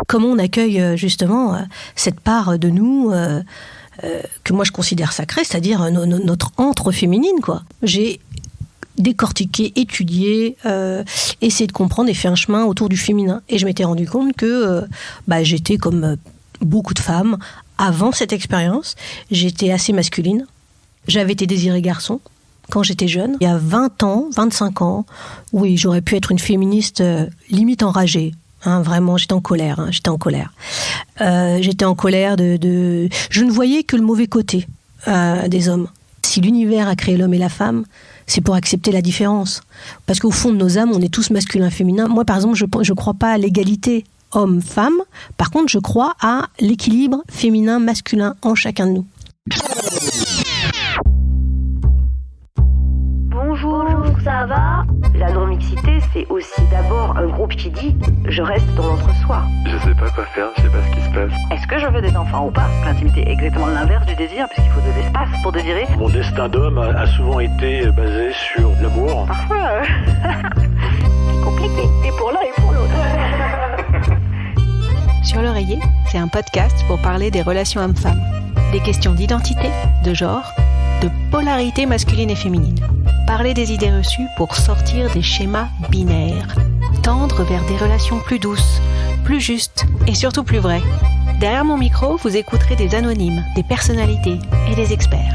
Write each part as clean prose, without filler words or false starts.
Comment on accueille justement cette part de nous que moi je considère sacrée, c'est-à-dire notre antre féminine, quoi. J'ai décortiqué, étudié, essayé de comprendre et fait un chemin autour du féminin. Et je m'étais rendu compte que j'étais comme beaucoup de femmes avant cette expérience. J'étais assez masculine. J'avais été désirée garçon quand j'étais jeune. Il y a 20 ans, 25 ans, oui, j'aurais pu être une féministe limite enragée. Vraiment, j'étais en colère. J'étais en colère de... Je ne voyais que le mauvais côté des hommes. Si l'univers a créé l'homme et la femme, c'est pour accepter la différence. Parce qu'au fond de nos âmes, on est tous masculins, féminins. Moi, par exemple, je ne crois pas à l'égalité homme-femme. Par contre, je crois à l'équilibre féminin-masculin en chacun de nous. Bonjour, ça va ? La non-mixité, c'est aussi d'abord un groupe qui dit « je reste dans l'entre-soi ». Je sais pas quoi faire, je sais pas ce qui se passe. Est-ce que je veux des enfants ou pas ? L'intimité est exactement l'inverse du désir, puisqu'il faut de l'espace pour désirer. Mon destin d'homme a souvent été basé sur l'amour. Parfois, c'est compliqué, et pour l'un et pour l'autre. Sur l'oreiller, c'est un podcast pour parler des relations hommes-femmes, des questions d'identité, de genre, de polarité masculine et féminine. Parler des idées reçues pour sortir des schémas binaires. Tendre vers des relations plus douces, plus justes et surtout plus vraies. Derrière mon micro, vous écouterez des anonymes, des personnalités et des experts.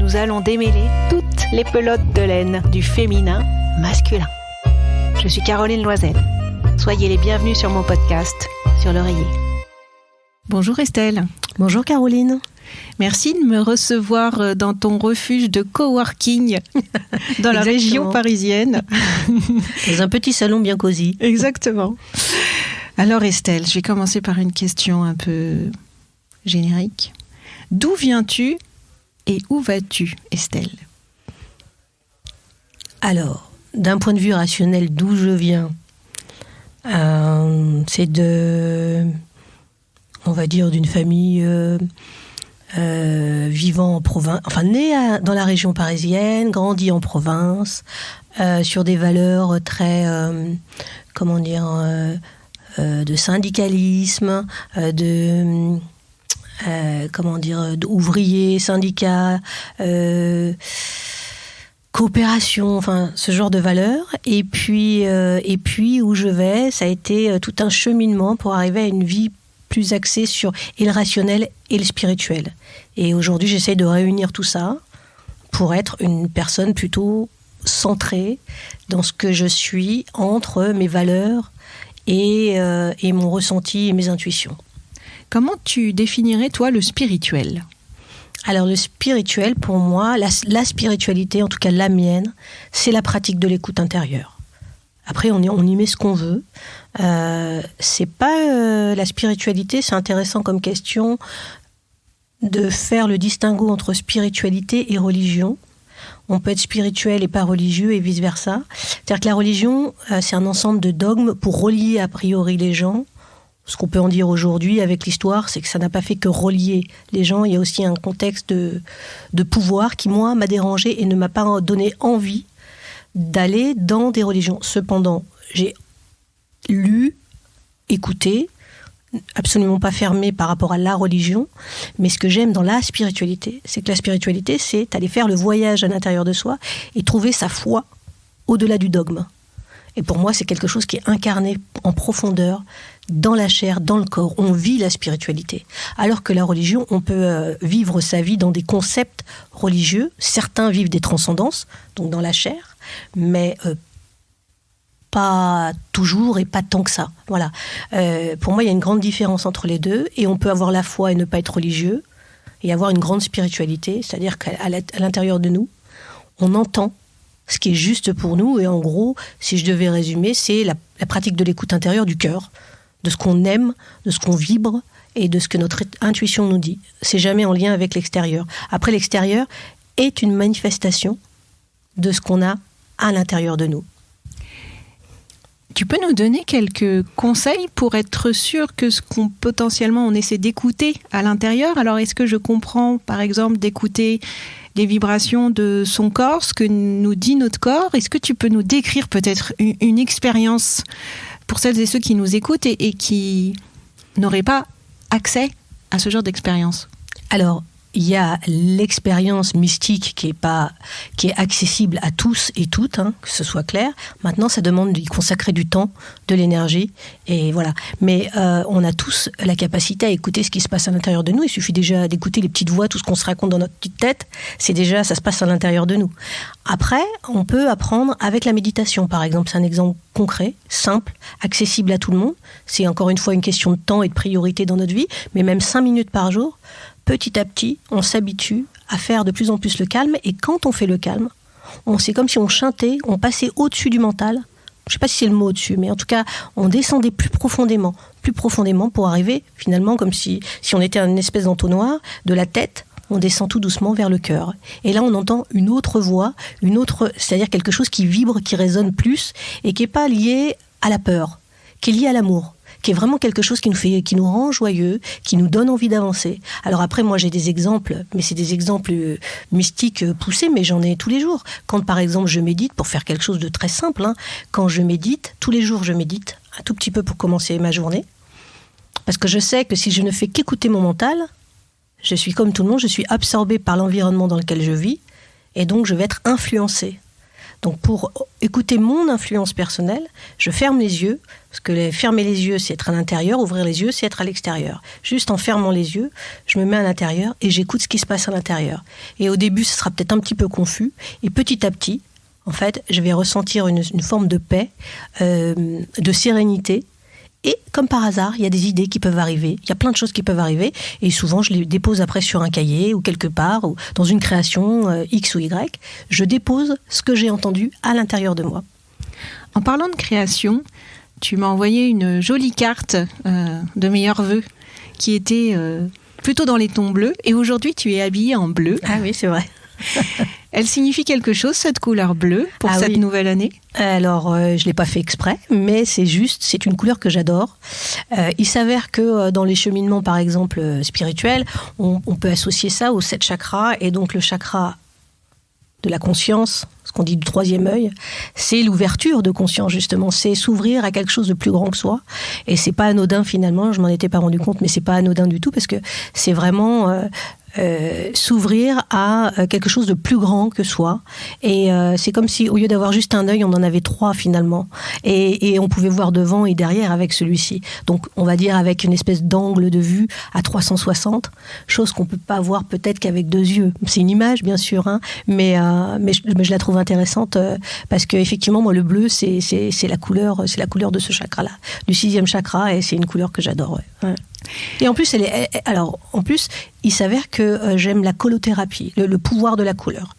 Nous allons démêler toutes les pelotes de laine du féminin masculin. Je suis Caroline Loisel. Soyez les bienvenus sur mon podcast, Sur l'oreiller. Bonjour Estelle. Bonjour Caroline. Merci de me recevoir dans ton refuge de coworking dans la région parisienne. Dans un petit salon bien cosy. Exactement. Alors Estelle, je vais commencer par une question un peu générique. D'où viens-tu et où vas-tu, Estelle ? Alors, d'un point de vue rationnel, d'où je viens, c'est on va dire, d'une famille... vivant en province, enfin né dans la région parisienne, grandi en province, sur des valeurs très, de syndicalisme, d'ouvriers, syndicats, coopération, enfin ce genre de valeurs. Et puis où je vais, ça a été tout un cheminement pour arriver à une vie plus axé sur et le rationnel et le spirituel. Et aujourd'hui, j'essaie de réunir tout ça pour être une personne plutôt centrée dans ce que je suis entre mes valeurs et mon ressenti et mes intuitions. Comment tu définirais, toi, le spirituel ? Alors, le spirituel, pour moi, la spiritualité, en tout cas la mienne, c'est la pratique de l'écoute intérieure. Après, on y met ce qu'on veut. C'est pas la spiritualité, c'est intéressant comme question de faire le distinguo entre spiritualité et religion. On peut être spirituel et pas religieux et vice-versa. C'est-à-dire que la religion, c'est un ensemble de dogmes pour relier a priori les gens. Ce qu'on peut en dire aujourd'hui avec l'histoire, c'est que ça n'a pas fait que relier les gens. Il y a aussi un contexte de pouvoir qui, moi, m'a dérangé et ne m'a pas donné envie d'aller dans des religions. Cependant, j'ai lu, écouté, absolument pas fermé par rapport à la religion, mais ce que j'aime dans la spiritualité, c'est que la spiritualité, c'est aller faire le voyage à l'intérieur de soi et trouver sa foi au-delà du dogme. Et pour moi, c'est quelque chose qui est incarné en profondeur, dans la chair, dans le corps. On vit la spiritualité. Alors que la religion, on peut vivre sa vie dans des concepts religieux. Certains vivent des transcendances, donc dans la chair, mais pas toujours et pas tant que ça. Voilà. Pour moi, il y a une grande différence entre les deux, et on peut avoir la foi et ne pas être religieux, et avoir une grande spiritualité, c'est-à-dire qu'à l'intérieur de nous, on entend ce qui est juste pour nous, et en gros, si je devais résumer, c'est la pratique de l'écoute intérieure du cœur, de ce qu'on aime, de ce qu'on vibre, et de ce que notre intuition nous dit. C'est jamais en lien avec l'extérieur. Après, l'extérieur est une manifestation de ce qu'on a à l'intérieur de nous. Tu peux nous donner quelques conseils pour être sûr que ce qu'on potentiellement on essaie d'écouter à l'intérieur? Alors, est-ce que je comprends, par exemple, d'écouter les vibrations de son corps, ce que nous dit notre corps? Est-ce que tu peux nous décrire peut-être une expérience pour celles et ceux qui nous écoutent et qui n'auraient pas accès à ce genre d'expérience? Alors, il y a l'expérience mystique qui est accessible à tous et toutes, hein, que ce soit clair. Maintenant, ça demande d'y consacrer du temps, de l'énergie, et voilà. Mais on a tous la capacité à écouter ce qui se passe à l'intérieur de nous. Il suffit déjà d'écouter les petites voix, tout ce qu'on se raconte dans notre petite tête. Ça se passe à l'intérieur de nous. Après, on peut apprendre avec la méditation, par exemple. C'est un exemple concret, simple, accessible à tout le monde. C'est encore une fois une question de temps et de priorité dans notre vie, mais même 5 minutes par jour. Petit à petit, on s'habitue à faire de plus en plus le calme. Et quand on fait le calme, c'est comme si on chantait, on passait au-dessus du mental. Je ne sais pas si c'est le mot au-dessus, mais en tout cas, on descendait plus profondément pour arriver finalement comme si on était une espèce d'entonnoir de la tête. On descend tout doucement vers le cœur. Et là, on entend une autre voix, c'est-à-dire quelque chose qui vibre, qui résonne plus et qui n'est pas lié à la peur, qui est lié à l'amour, qui est vraiment quelque chose qui nous rend joyeux, qui nous donne envie d'avancer. Alors après, moi j'ai des exemples, mais c'est des exemples mystiques poussés, mais j'en ai tous les jours. Quand par exemple je médite, pour faire quelque chose de très simple, hein, quand je médite, tous les jours je médite, un tout petit peu pour commencer ma journée, parce que je sais que si je ne fais qu'écouter mon mental, je suis comme tout le monde, je suis absorbée par l'environnement dans lequel je vis, et donc je vais être influencée. Donc pour écouter mon influence personnelle, je ferme les yeux, parce que fermer les yeux, c'est être à l'intérieur, ouvrir les yeux, c'est être à l'extérieur. Juste en fermant les yeux, je me mets à l'intérieur et j'écoute ce qui se passe à l'intérieur. Et au début, ce sera peut-être un petit peu confus, et petit à petit, en fait, je vais ressentir une forme de paix, de sérénité. Et comme par hasard, il y a des idées qui peuvent arriver, il y a plein de choses qui peuvent arriver, et souvent je les dépose après sur un cahier ou quelque part, ou dans une création X ou Y, je dépose ce que j'ai entendu à l'intérieur de moi. En parlant de création, tu m'as envoyé une jolie carte de meilleurs vœux qui était plutôt dans les tons bleus, et aujourd'hui tu es habillée en bleu. Ah oui, c'est vrai. Elle signifie quelque chose, cette couleur bleue, pour cette nouvelle année? Alors, je ne l'ai pas fait exprès, mais c'est une couleur que j'adore. Il s'avère que dans les cheminements, par exemple, spirituels, on peut associer ça aux 7 chakras, et donc le chakra de la conscience, ce qu'on dit du 3e œil, c'est l'ouverture de conscience, justement. C'est s'ouvrir à quelque chose de plus grand que soi. Et c'est pas anodin, finalement, je m'en étais pas rendu compte, mais c'est pas anodin du tout, parce que c'est vraiment s'ouvrir à quelque chose de plus grand que soi. Et c'est comme si, au lieu d'avoir juste un œil, on en avait 3 finalement. Et on pouvait voir devant et derrière avec celui-ci. Donc, on va dire avec une espèce d'angle de vue à 360, chose qu'on peut pas voir peut-être qu'avec 2 yeux. C'est une image, bien sûr, hein, mais je la trouve intéressante parce que effectivement, moi, le bleu, c'est la couleur de ce chakra-là, du 6e chakra, et c'est une couleur que j'adore. Ouais. Et en plus, il s'avère que j'aime la colothérapie, le pouvoir de la couleur.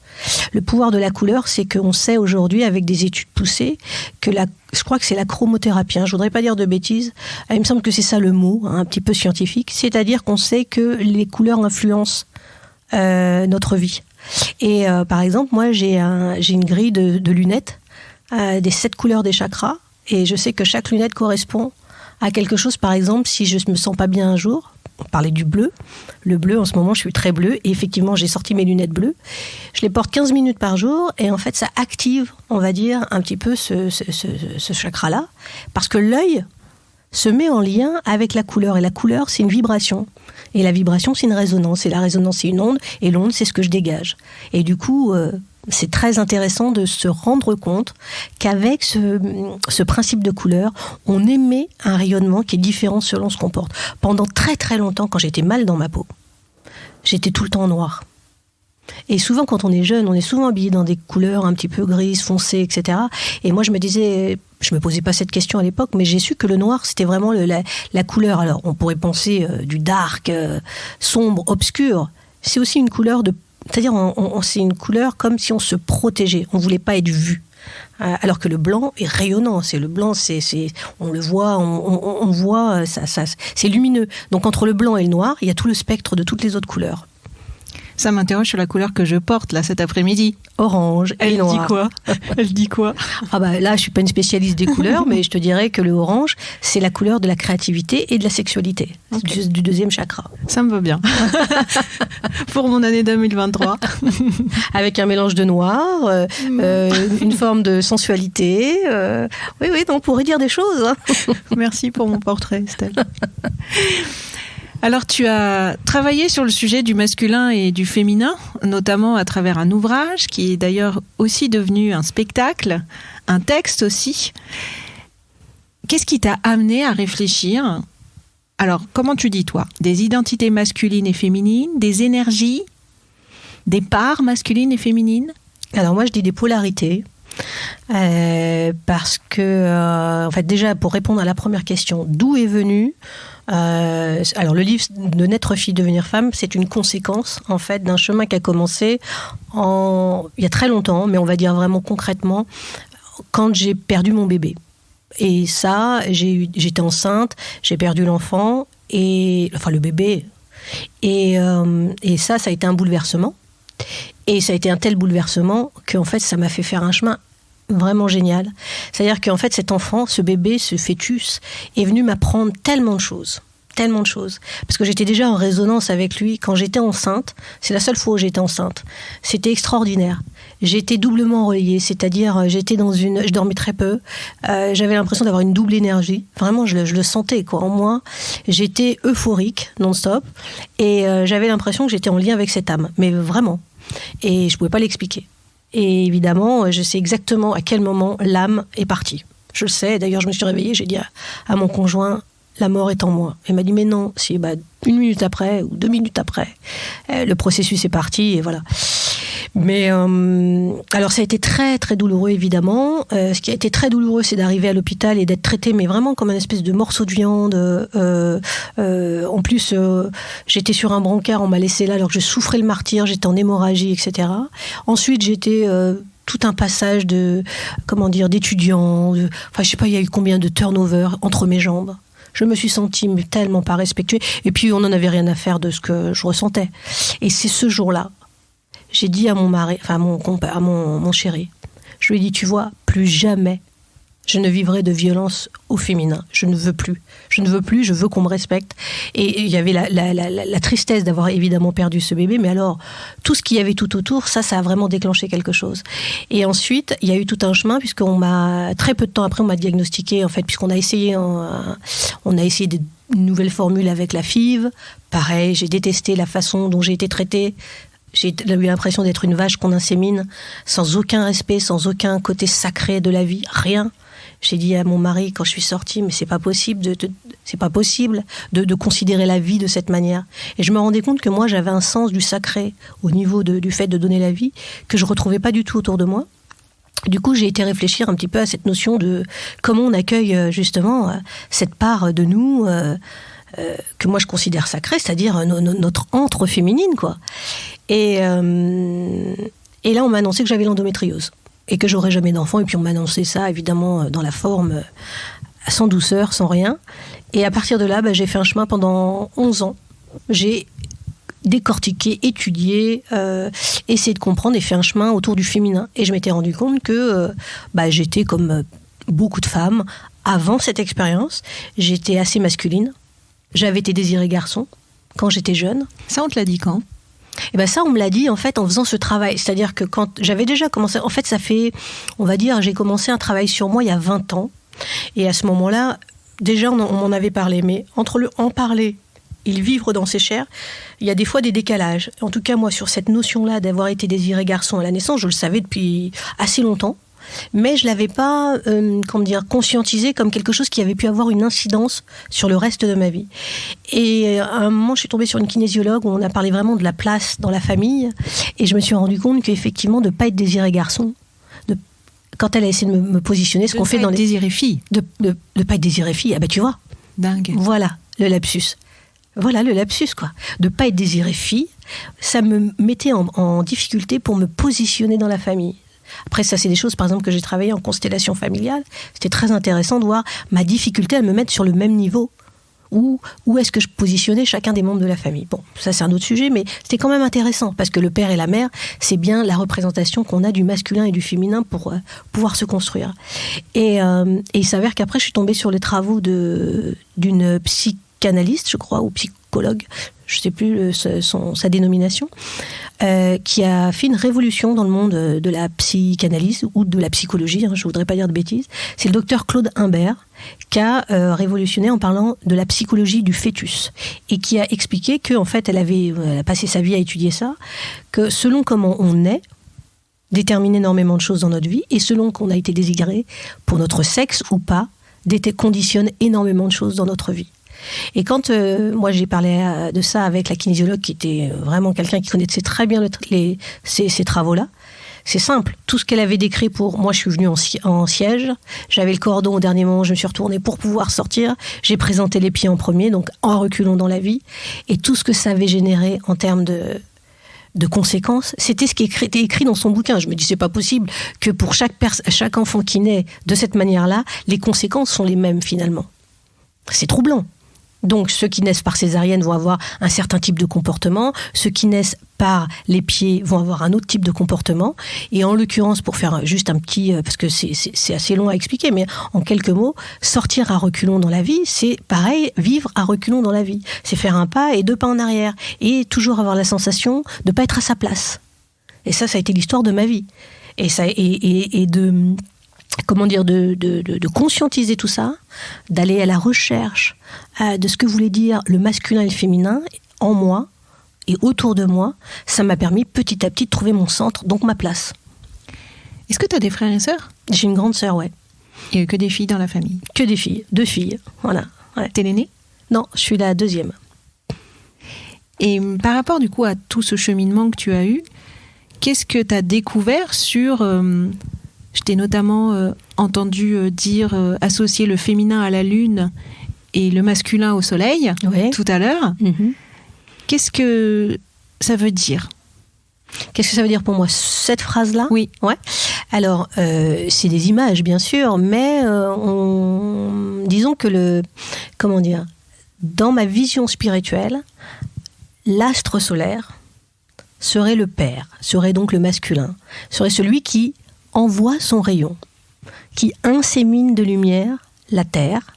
Le pouvoir de la couleur, c'est qu'on sait aujourd'hui, avec des études poussées, que je crois que c'est la chromothérapie. Je voudrais pas dire de bêtises. Il me semble que c'est ça le mot, un petit peu scientifique. C'est-à-dire qu'on sait que les couleurs influencent notre vie. Et par exemple, moi, j'ai une grille de lunettes des 7 couleurs des chakras, et je sais que chaque lunette correspond à quelque chose. Par exemple, si je me sens pas bien un jour, on parlait du bleu. Le bleu, en ce moment, je suis très bleue. Et effectivement, j'ai sorti mes lunettes bleues. Je les porte 15 minutes par jour. Et en fait, ça active, on va dire, un petit peu ce chakra-là. Parce que l'œil se met en lien avec la couleur. Et la couleur, c'est une vibration. Et la vibration, c'est une résonance. Et la résonance, c'est une onde. Et l'onde, c'est ce que je dégage. Et du coup, c'est très intéressant de se rendre compte qu'avec ce principe de couleur, on émet un rayonnement qui est différent selon ce qu'on porte. Pendant très très longtemps, quand j'étais mal dans ma peau, j'étais tout le temps en noir. Et souvent, quand on est jeune, on est souvent habillé dans des couleurs un petit peu grises, foncées, etc. Et moi, je me posais pas cette question à l'époque, mais j'ai su que le noir, c'était vraiment la couleur. Alors, on pourrait penser du dark, sombre, obscur. C'est aussi une couleur c'est-à-dire, c'est une couleur comme si on se protégeait. On voulait pas être vu. Alors que le blanc est rayonnant. Le blanc, on le voit, on voit, ça, c'est lumineux. Donc, entre le blanc et le noir, il y a tout le spectre de toutes les autres couleurs. Ça m'interroge sur la couleur que je porte là cet après-midi. Orange et noir. Elle dit quoi? Ah bah là, je suis pas une spécialiste des couleurs, mais je te dirais que le orange, c'est la couleur de la créativité et de la sexualité, okay. du deuxième chakra. Ça me va bien. Pour mon année 2023. Avec un mélange de noir, une forme de sensualité. Oui, donc on pourrait dire des choses. Hein. Merci pour mon portrait, Estelle. Alors, tu as travaillé sur le sujet du masculin et du féminin, notamment à travers un ouvrage qui est d'ailleurs aussi devenu un spectacle, un texte aussi. Qu'est-ce qui t'a amené à réfléchir? Alors, comment tu dis, toi? Des identités masculines et féminines, des énergies, des parts masculines et féminines? Alors, moi, je dis des polarités. Parce que, en fait, déjà, pour répondre à la première question, d'où est venu alors le livre de Naître fille, devenir femme, c'est une conséquence en fait d'un chemin qui a commencé il y a très longtemps, mais on va dire vraiment concrètement quand j'ai perdu mon bébé. Et ça, j'étais enceinte, j'ai perdu l'enfant le bébé, et ça a été un bouleversement. Et ça a été un tel bouleversement qu'en fait, ça m'a fait faire un chemin vraiment génial. C'est-à-dire qu'en fait, cet enfant, ce bébé, ce fœtus, est venu m'apprendre tellement de choses. Parce que j'étais déjà en résonance avec lui quand j'étais enceinte. C'est la seule fois où j'étais enceinte. C'était extraordinaire. J'étais doublement reliée, c'est-à-dire je dormais très peu. J'avais l'impression d'avoir une double énergie. Vraiment, je le sentais en moi. J'étais euphorique, non-stop. Et j'avais l'impression que j'étais en lien avec cette âme. Mais vraiment. Et je pouvais pas l'expliquer. Et évidemment, je sais exactement à quel moment l'âme est partie. Je le sais. D'ailleurs, je me suis réveillée, j'ai dit à mon conjoint, la mort est en moi. Il m'a dit, mais non, une minute après ou 2 minutes après, le processus est parti et voilà. Mais alors ça a été très très douloureux évidemment. Ce qui a été très douloureux, c'est d'arriver à l'hôpital et d'être traitée, mais vraiment comme un espèce de morceau de viande. En plus, j'étais sur un brancard, on m'a laissé là alors que je souffrais le martyre, j'étais en hémorragie, etc. Ensuite, j'étais tout un passage d'étudiants. Je sais pas, il y a eu combien de turnover entre mes jambes. Je me suis sentie tellement pas respectuée. Et puis, on n'en avait rien à faire de ce que je ressentais. Et c'est ce jour-là, j'ai dit à mon mari, à mon chéri, je lui ai dit, tu vois, plus jamais je ne vivrai de violence au féminin. Je ne veux plus, je veux qu'on me respecte. Et il y avait la tristesse d'avoir évidemment perdu ce bébé, mais alors, tout ce qu'il y avait tout autour, ça a vraiment déclenché quelque chose. Et ensuite, il y a eu tout un chemin, très peu de temps après, on m'a diagnostiqué, en fait, puisqu'on a essayé, des nouvelles formules avec la FIV. Pareil, j'ai détesté la façon dont j'ai été traitée. J'ai eu l'impression d'être une vache qu'on insémine, sans aucun respect, sans aucun côté sacré de la vie, rien. J'ai dit à mon mari quand je suis sortie, mais c'est pas possible de considérer la vie de cette manière. Et je me rendais compte que moi j'avais un sens du sacré au niveau du fait de donner la vie que je retrouvais pas du tout autour de moi. Du coup, j'ai été réfléchir un petit peu à cette notion de comment on accueille justement cette part de nous que moi je considère sacrée, c'est-à-dire notre antre féminine, quoi. Et là, on m'a annoncé que j'avais l'endométriose et que j'aurais jamais d'enfant. Et puis on m'a annoncé ça, évidemment, dans la forme, sans douceur, sans rien. Et à partir de là, j'ai fait un chemin pendant 11 ans. J'ai décortiqué, étudié, essayé de comprendre et fait un chemin autour du féminin. Et je m'étais rendu compte que j'étais comme beaucoup de femmes. Avant cette expérience, j'étais assez masculine. J'avais été désirée garçon quand j'étais jeune. Ça, on te l'a dit quand ? Et ça, on me l'a dit en fait en faisant ce travail. C'est-à-dire que quand j'avais déjà commencé, en fait, j'ai commencé un travail sur moi il y a 20 ans. Et à ce moment-là, déjà, on m'en avait parlé. Mais entre en parler et le vivre dans ses chairs, il y a des fois des décalages. En tout cas, moi, sur cette notion-là d'avoir été désirée garçon à la naissance, je le savais depuis assez longtemps. Mais je ne l'avais pas conscientisé comme quelque chose qui avait pu avoir une incidence sur le reste de ma vie. Et à un moment, je suis tombée sur une kinésiologue où on a parlé vraiment de la place dans la famille. Et je me suis rendu compte qu'effectivement, de ne pas être désirée garçon, quand elle a essayé de me positionner, ce qu'on fait dans les... désirée fille. De pas être désirée fille, tu vois. Dingue. Voilà, le lapsus. Voilà le lapsus, quoi. De ne pas être désirée fille, ça me mettait en difficulté pour me positionner dans la famille. Après, ça, c'est des choses, par exemple, que j'ai travaillé en constellation familiale. C'était très intéressant de voir ma difficulté à me mettre sur le même niveau. Où est-ce que je positionnais chacun des membres de la famille. Bon, ça c'est un autre sujet, mais c'était quand même intéressant, parce que le père et la mère, c'est bien la représentation qu'on a du masculin et du féminin pour pouvoir se construire. Et il s'avère qu'après, je suis tombée sur les travaux d'une psychanalyste, je crois, ou psychologue, je ne sais plus sa dénomination, qui a fait une révolution dans le monde de la psychanalyse ou de la psychologie, je ne voudrais pas dire de bêtises. C'est le docteur Claude Imbert qui a révolutionné en parlant de la psychologie du fœtus et qui a expliqué qu'en fait, elle a passé sa vie à étudier ça, que selon comment on est, détermine énormément de choses dans notre vie, et selon qu'on a été désiré pour notre sexe ou pas, conditionne énormément de choses dans notre vie. Et quand moi j'ai parlé de ça avec la kinésiologue, qui était vraiment quelqu'un qui connaissait très bien ces travaux-là, c'est simple. Tout ce qu'elle avait décrit moi, je suis venue en siège, j'avais le cordon au dernier moment, je me suis retournée pour pouvoir sortir, j'ai présenté les pieds en premier, donc en reculant dans la vie, et tout ce que ça avait généré en termes de conséquences, c'était ce qui était écrit dans son bouquin. Je me dis, c'est pas possible que pour chaque enfant qui naît de cette manière-là, les conséquences sont les mêmes finalement. C'est troublant. Donc, ceux qui naissent par césarienne vont avoir un certain type de comportement. Ceux qui naissent par les pieds vont avoir un autre type de comportement. Et en l'occurrence, pour faire juste un petit... parce que c'est assez long à expliquer, mais en quelques mots, sortir à reculons dans la vie, c'est pareil, vivre à reculons dans la vie. C'est faire un pas et 2 pas en arrière. Et toujours avoir la sensation de ne pas être à sa place. Et ça a été l'histoire de ma vie. Et de... Comment dire, de conscientiser tout ça, d'aller à la recherche de ce que voulait dire le masculin et le féminin en moi et autour de moi, ça m'a permis petit à petit de trouver mon centre, donc ma place. Est-ce que tu as des frères et sœurs ? J'ai une grande sœur, ouais. Et que des filles dans la famille ? Que des filles, 2 filles, voilà. Ouais. T'es l'aînée ? Non, je suis la 2e. Et par rapport du coup à tout ce cheminement que tu as eu, qu'est-ce que tu as découvert sur... Je t'ai notamment entendu dire associer le féminin à la lune et le masculin au soleil, ouais, tout à l'heure. Mm-hmm. Qu'est-ce que ça veut dire ? Qu'est-ce que ça veut dire pour moi, cette phrase-là ? Oui. Ouais. Alors, c'est des images, bien sûr, mais disons que dans ma vision spirituelle, l'astre solaire serait le père, serait donc le masculin, serait celui qui envoie son rayon, qui insémine de lumière la terre,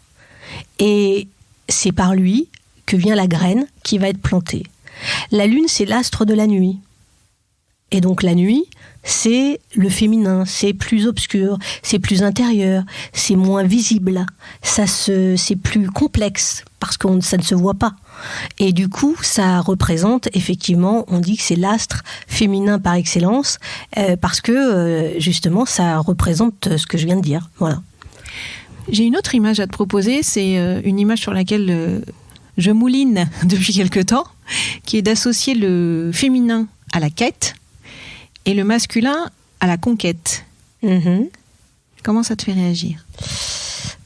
et c'est par lui que vient la graine qui va être plantée. La lune, c'est l'astre de la nuit. Et donc la nuit, c'est le féminin, c'est plus obscur, c'est plus intérieur, c'est moins visible, c'est plus complexe, parce que ça ne se voit pas. Et du coup, ça représente, effectivement, on dit que c'est l'astre féminin par excellence, parce que, justement, ça représente ce que je viens de dire. Voilà. J'ai une autre image à te proposer, c'est une image sur laquelle je mouline depuis quelque temps, qui est d'associer le féminin à la quête et le masculin à la conquête. Mm-hmm. Comment ça te fait réagir ?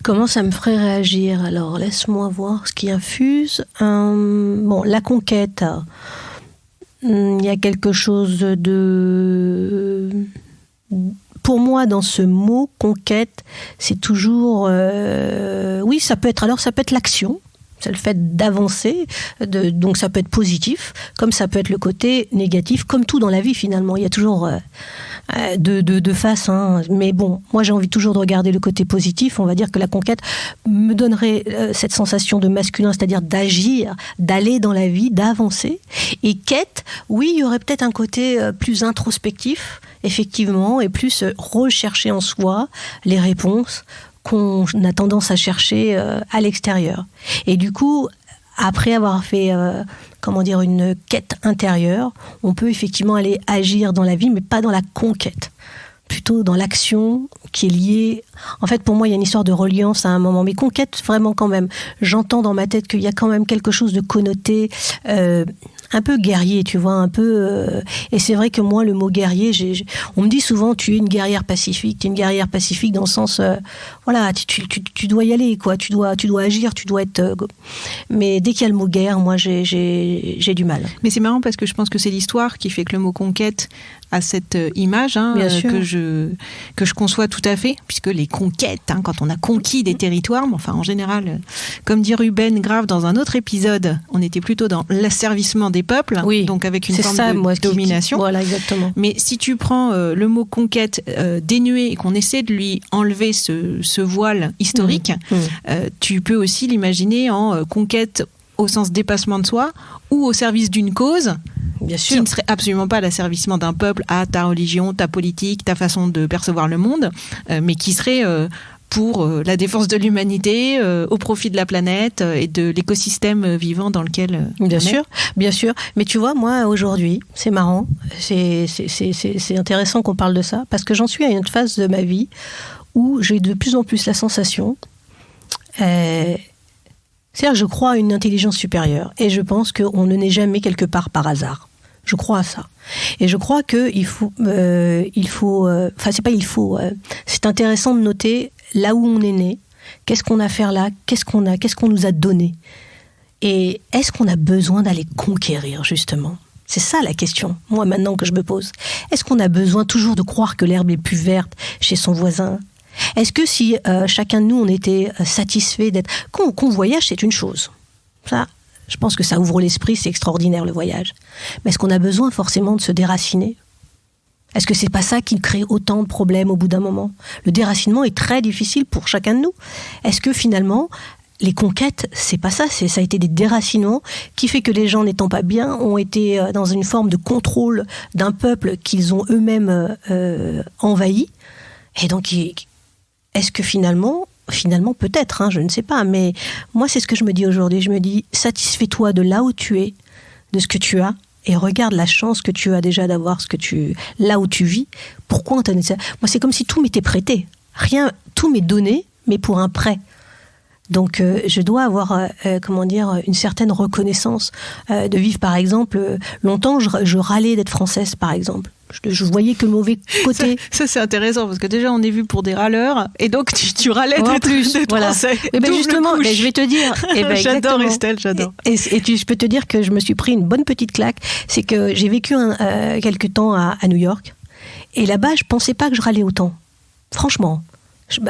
Comment ça me ferait réagir ? Alors, laisse-moi voir ce qui infuse. Bon, la conquête, il y a quelque chose de... Pour moi, dans ce mot « conquête », c'est toujours... Oui, ça peut être l'action. C'est le fait d'avancer, donc ça peut être positif, comme ça peut être le côté négatif, comme tout dans la vie finalement. Il y a toujours deux faces, hein. Mais bon, moi j'ai envie toujours de regarder le côté positif. On va dire que la conquête me donnerait cette sensation de masculin, c'est-à-dire d'agir, d'aller dans la vie, d'avancer. Et quête, oui, il y aurait peut-être un côté plus introspectif, effectivement, et plus rechercher en soi les réponses qu'on a tendance à chercher à l'extérieur. Et du coup, après avoir fait une quête intérieure, on peut effectivement aller agir dans la vie, mais pas dans la conquête. Plutôt dans l'action qui est liée... En fait, pour moi, il y a une histoire de reliance à un moment. Mais conquête, vraiment, quand même. J'entends dans ma tête qu'il y a quand même quelque chose de connoté guerrier, tu vois, un peu. Et c'est vrai que moi, le mot guerrier, on me dit souvent, tu es une guerrière pacifique. Tu es une guerrière pacifique dans le sens, voilà, tu dois y aller, quoi. Tu dois agir, tu dois être. Mais dès qu'il y a le mot guerre, moi, j'ai du mal. Mais c'est marrant parce que je pense que c'est l'histoire qui fait que le mot conquête a cette image que je conçois tout à fait, puisque les conquêtes, quand on a conquis des territoires, mais enfin en général, comme dit Ruben Grave dans un autre épisode, on était plutôt dans l'asservissement des peuples, donc avec une forme de domination. Voilà, exactement. Mais si tu prends le mot conquête dénué et qu'on essaie de lui enlever ce voile historique, tu peux aussi l'imaginer en conquête au sens dépassement de soi ou au service d'une cause. Bien sûr. Qui ne serait absolument pas l'asservissement d'un peuple à ta religion, ta politique, ta façon de percevoir le monde, mais qui serait pour la défense de l'humanité, au profit de la planète et de l'écosystème vivant dans lequel bien sûr, bien sûr. Mais tu vois, moi, aujourd'hui, c'est marrant, c'est intéressant qu'on parle de ça, parce que j'en suis à une phase de ma vie où j'ai de plus en plus la sensation... C'est-à-dire que je crois à une intelligence supérieure et je pense qu'on ne naît jamais quelque part par hasard. Je crois à ça. Et je crois que c'est intéressant de noter là où on est né, qu'est-ce qu'on a à faire là, qu'est-ce qu'on nous a donné. Et est-ce qu'on a besoin d'aller conquérir, justement ? C'est ça la question, moi maintenant que je me pose. Est-ce qu'on a besoin toujours de croire que l'herbe est plus verte chez son voisin ? Est-ce que si chacun de nous, on était satisfait d'être... Qu'on voyage, c'est une chose. Ça, je pense que ça ouvre l'esprit, c'est extraordinaire le voyage. Mais est-ce qu'on a besoin forcément de se déraciner ? Est-ce que c'est pas ça qui crée autant de problèmes au bout d'un moment ? Le déracinement est très difficile pour chacun de nous. Est-ce que finalement, les conquêtes, c'est pas ça, ça a été des déracinements qui fait que les gens n'étant pas bien ont été dans une forme de contrôle d'un peuple qu'ils ont eux-mêmes envahi. Et donc... Est-ce que finalement peut-être, je ne sais pas, mais moi c'est ce que je me dis aujourd'hui. Je me dis, satisfais-toi de là où tu es, de ce que tu as, et regarde la chance que tu as déjà d'avoir là où tu vis. Pourquoi on t'a donné ça ? Moi c'est comme si tout m'était prêté. Rien, tout m'est donné, mais pour un prêt. Donc je dois avoir, une certaine reconnaissance de vivre, par exemple, longtemps je râlais d'être française, par exemple. Je voyais que le mauvais côté. Ça c'est intéressant parce que déjà on est vu pour des râleurs et donc tu râlais d'être voilà. français. Et ben justement, je vais te dire. J'adore Estelle, j'adore. Et je peux te dire que je me suis pris une bonne petite claque. C'est que j'ai vécu quelque temps à New York et là-bas je pensais pas que je râlais autant. Franchement,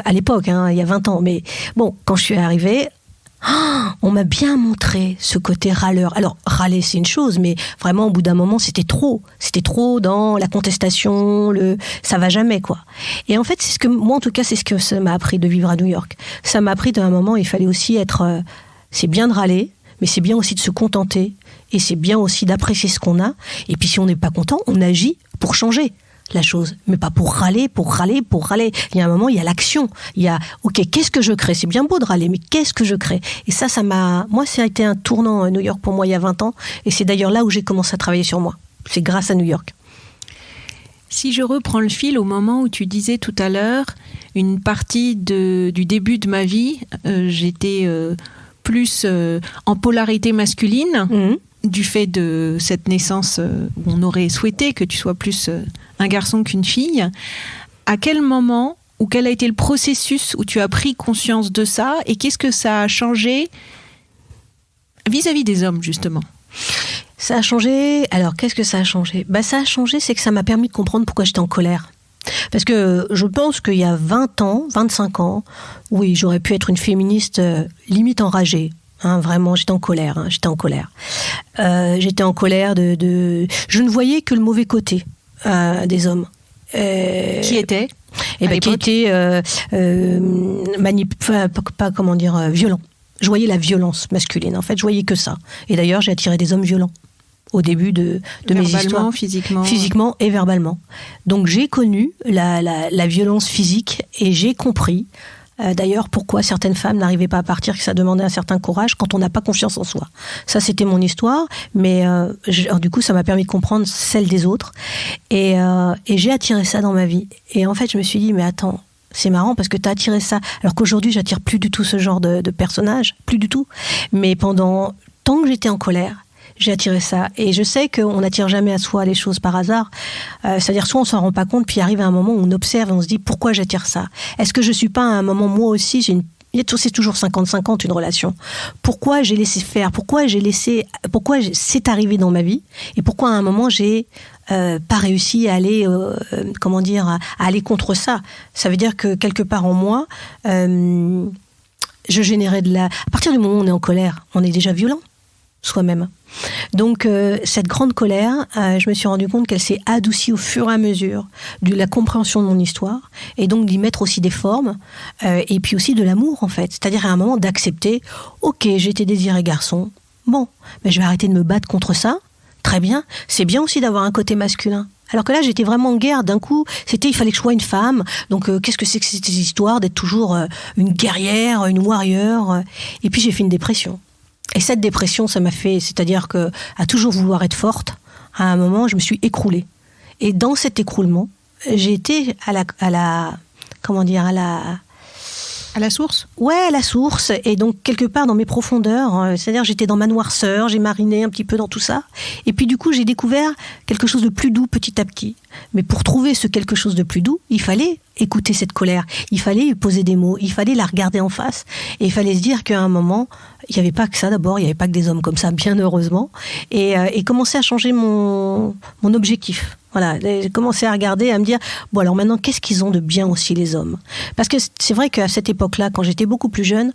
à l'époque, il y a 20 ans. Mais bon, quand je suis arrivée. On m'a bien montré ce côté râleur. Alors, râler, c'est une chose, mais vraiment, au bout d'un moment, c'était trop. C'était trop dans la contestation, ça va jamais, quoi. Et en fait, moi, en tout cas, c'est ce que ça m'a appris de vivre à New York. Ça m'a appris d'un moment, il fallait aussi être... c'est bien de râler, mais c'est bien aussi de se contenter. Et c'est bien aussi d'apprécier ce qu'on a. Et puis, si on n'est pas content, on agit pour changer la chose, mais pas pour râler. Il y a un moment, il y a l'action. Il y a, ok, qu'est-ce que je crée ? C'est bien beau de râler, mais qu'est-ce que je crée ? Et ça a été un tournant à New York pour moi il y a 20 ans. Et c'est d'ailleurs là où j'ai commencé à travailler sur moi. C'est grâce à New York. Si je reprends le fil au moment où tu disais tout à l'heure, une partie du début de ma vie, j'étais plus en polarité masculine. Du fait de cette naissance où on aurait souhaité que tu sois plus un garçon qu'une fille, à quel moment ou quel a été le processus où tu as pris conscience de ça et qu'est-ce que ça a changé vis-à-vis des hommes, justement ? Ça a changé... Alors, qu'est-ce que ça a changé ? Ça a changé, c'est que ça m'a permis de comprendre pourquoi j'étais en colère. Parce que je pense qu'il y a 20 ans, 25 ans, oui, j'aurais pu être une féministe limite enragée. Vraiment, j'étais en colère. J'étais en colère de... Je ne voyais que le mauvais côté des hommes. Qui était qui était violent. Je voyais la violence masculine. En fait, je voyais que ça. Et d'ailleurs, j'ai attiré des hommes violents au début de mes histoires. Physiquement et verbalement. Donc, j'ai connu la violence physique et j'ai compris. D'ailleurs, pourquoi certaines femmes n'arrivaient pas à partir, que ça demandait un certain courage quand on n'a pas confiance en soi. Ça, c'était mon histoire, mais du coup, ça m'a permis de comprendre celle des autres. Et j'ai attiré ça dans ma vie. Et en fait, je me suis dit, mais attends, c'est marrant parce que tu as attiré ça. Alors qu'aujourd'hui, j'attire plus du tout ce genre de personnage, plus du tout. Mais tant que j'étais en colère, j'ai attiré ça. Et je sais qu'on n'attire jamais à soi les choses par hasard. C'est-à-dire, soit on s'en rend pas compte, puis arrive à un moment où on observe et on se dit, pourquoi j'attire ça? Est-ce que je suis pas à un moment, moi aussi, c'est toujours 50-50 une relation. Pourquoi j'ai laissé faire? Pourquoi c'est arrivé dans ma vie? Et pourquoi à un moment j'ai pas réussi à aller, à aller contre ça? Ça veut dire que quelque part en moi, je générais à partir du moment où on est en colère, on est déjà violent soi-même. Donc cette grande colère, je me suis rendu compte qu'elle s'est adoucie au fur et à mesure de la compréhension de mon histoire, et donc d'y mettre aussi des formes, et puis aussi de l'amour en fait. C'est-à-dire à un moment d'accepter, ok, j'ai été désiré garçon, bon, mais je vais arrêter de me battre contre ça, très bien, c'est bien aussi d'avoir un côté masculin. Alors que là, j'étais vraiment en guerre. D'un coup, il fallait que je sois une femme. Donc, qu'est-ce que c'est que cette histoire d'être toujours une guerrière, une warrior? Et puis, j'ai fait une dépression. Et cette dépression, ça m'a fait, c'est-à-dire que à toujours vouloir être forte, à un moment, je me suis écroulée. Et dans cet écroulement, j'ai été à la source? Ouais, à la source. Et donc, quelque part dans mes profondeurs, c'est-à-dire j'étais dans ma noirceur, j'ai mariné un petit peu dans tout ça. Et puis, du coup, j'ai découvert quelque chose de plus doux petit à petit. Mais pour trouver ce quelque chose de plus doux, il fallait écouter cette colère. Il fallait lui poser des mots. Il fallait la regarder en face. Et il fallait se dire qu'à un moment, il n'y avait pas que ça d'abord. Il n'y avait pas que des hommes comme ça, bien heureusement. Et commencer à changer mon objectif. Voilà, j'ai commencé à regarder, à me dire, bon alors maintenant, qu'est-ce qu'ils ont de bien aussi les hommes? Parce que c'est vrai qu'à cette époque-là, quand j'étais beaucoup plus jeune,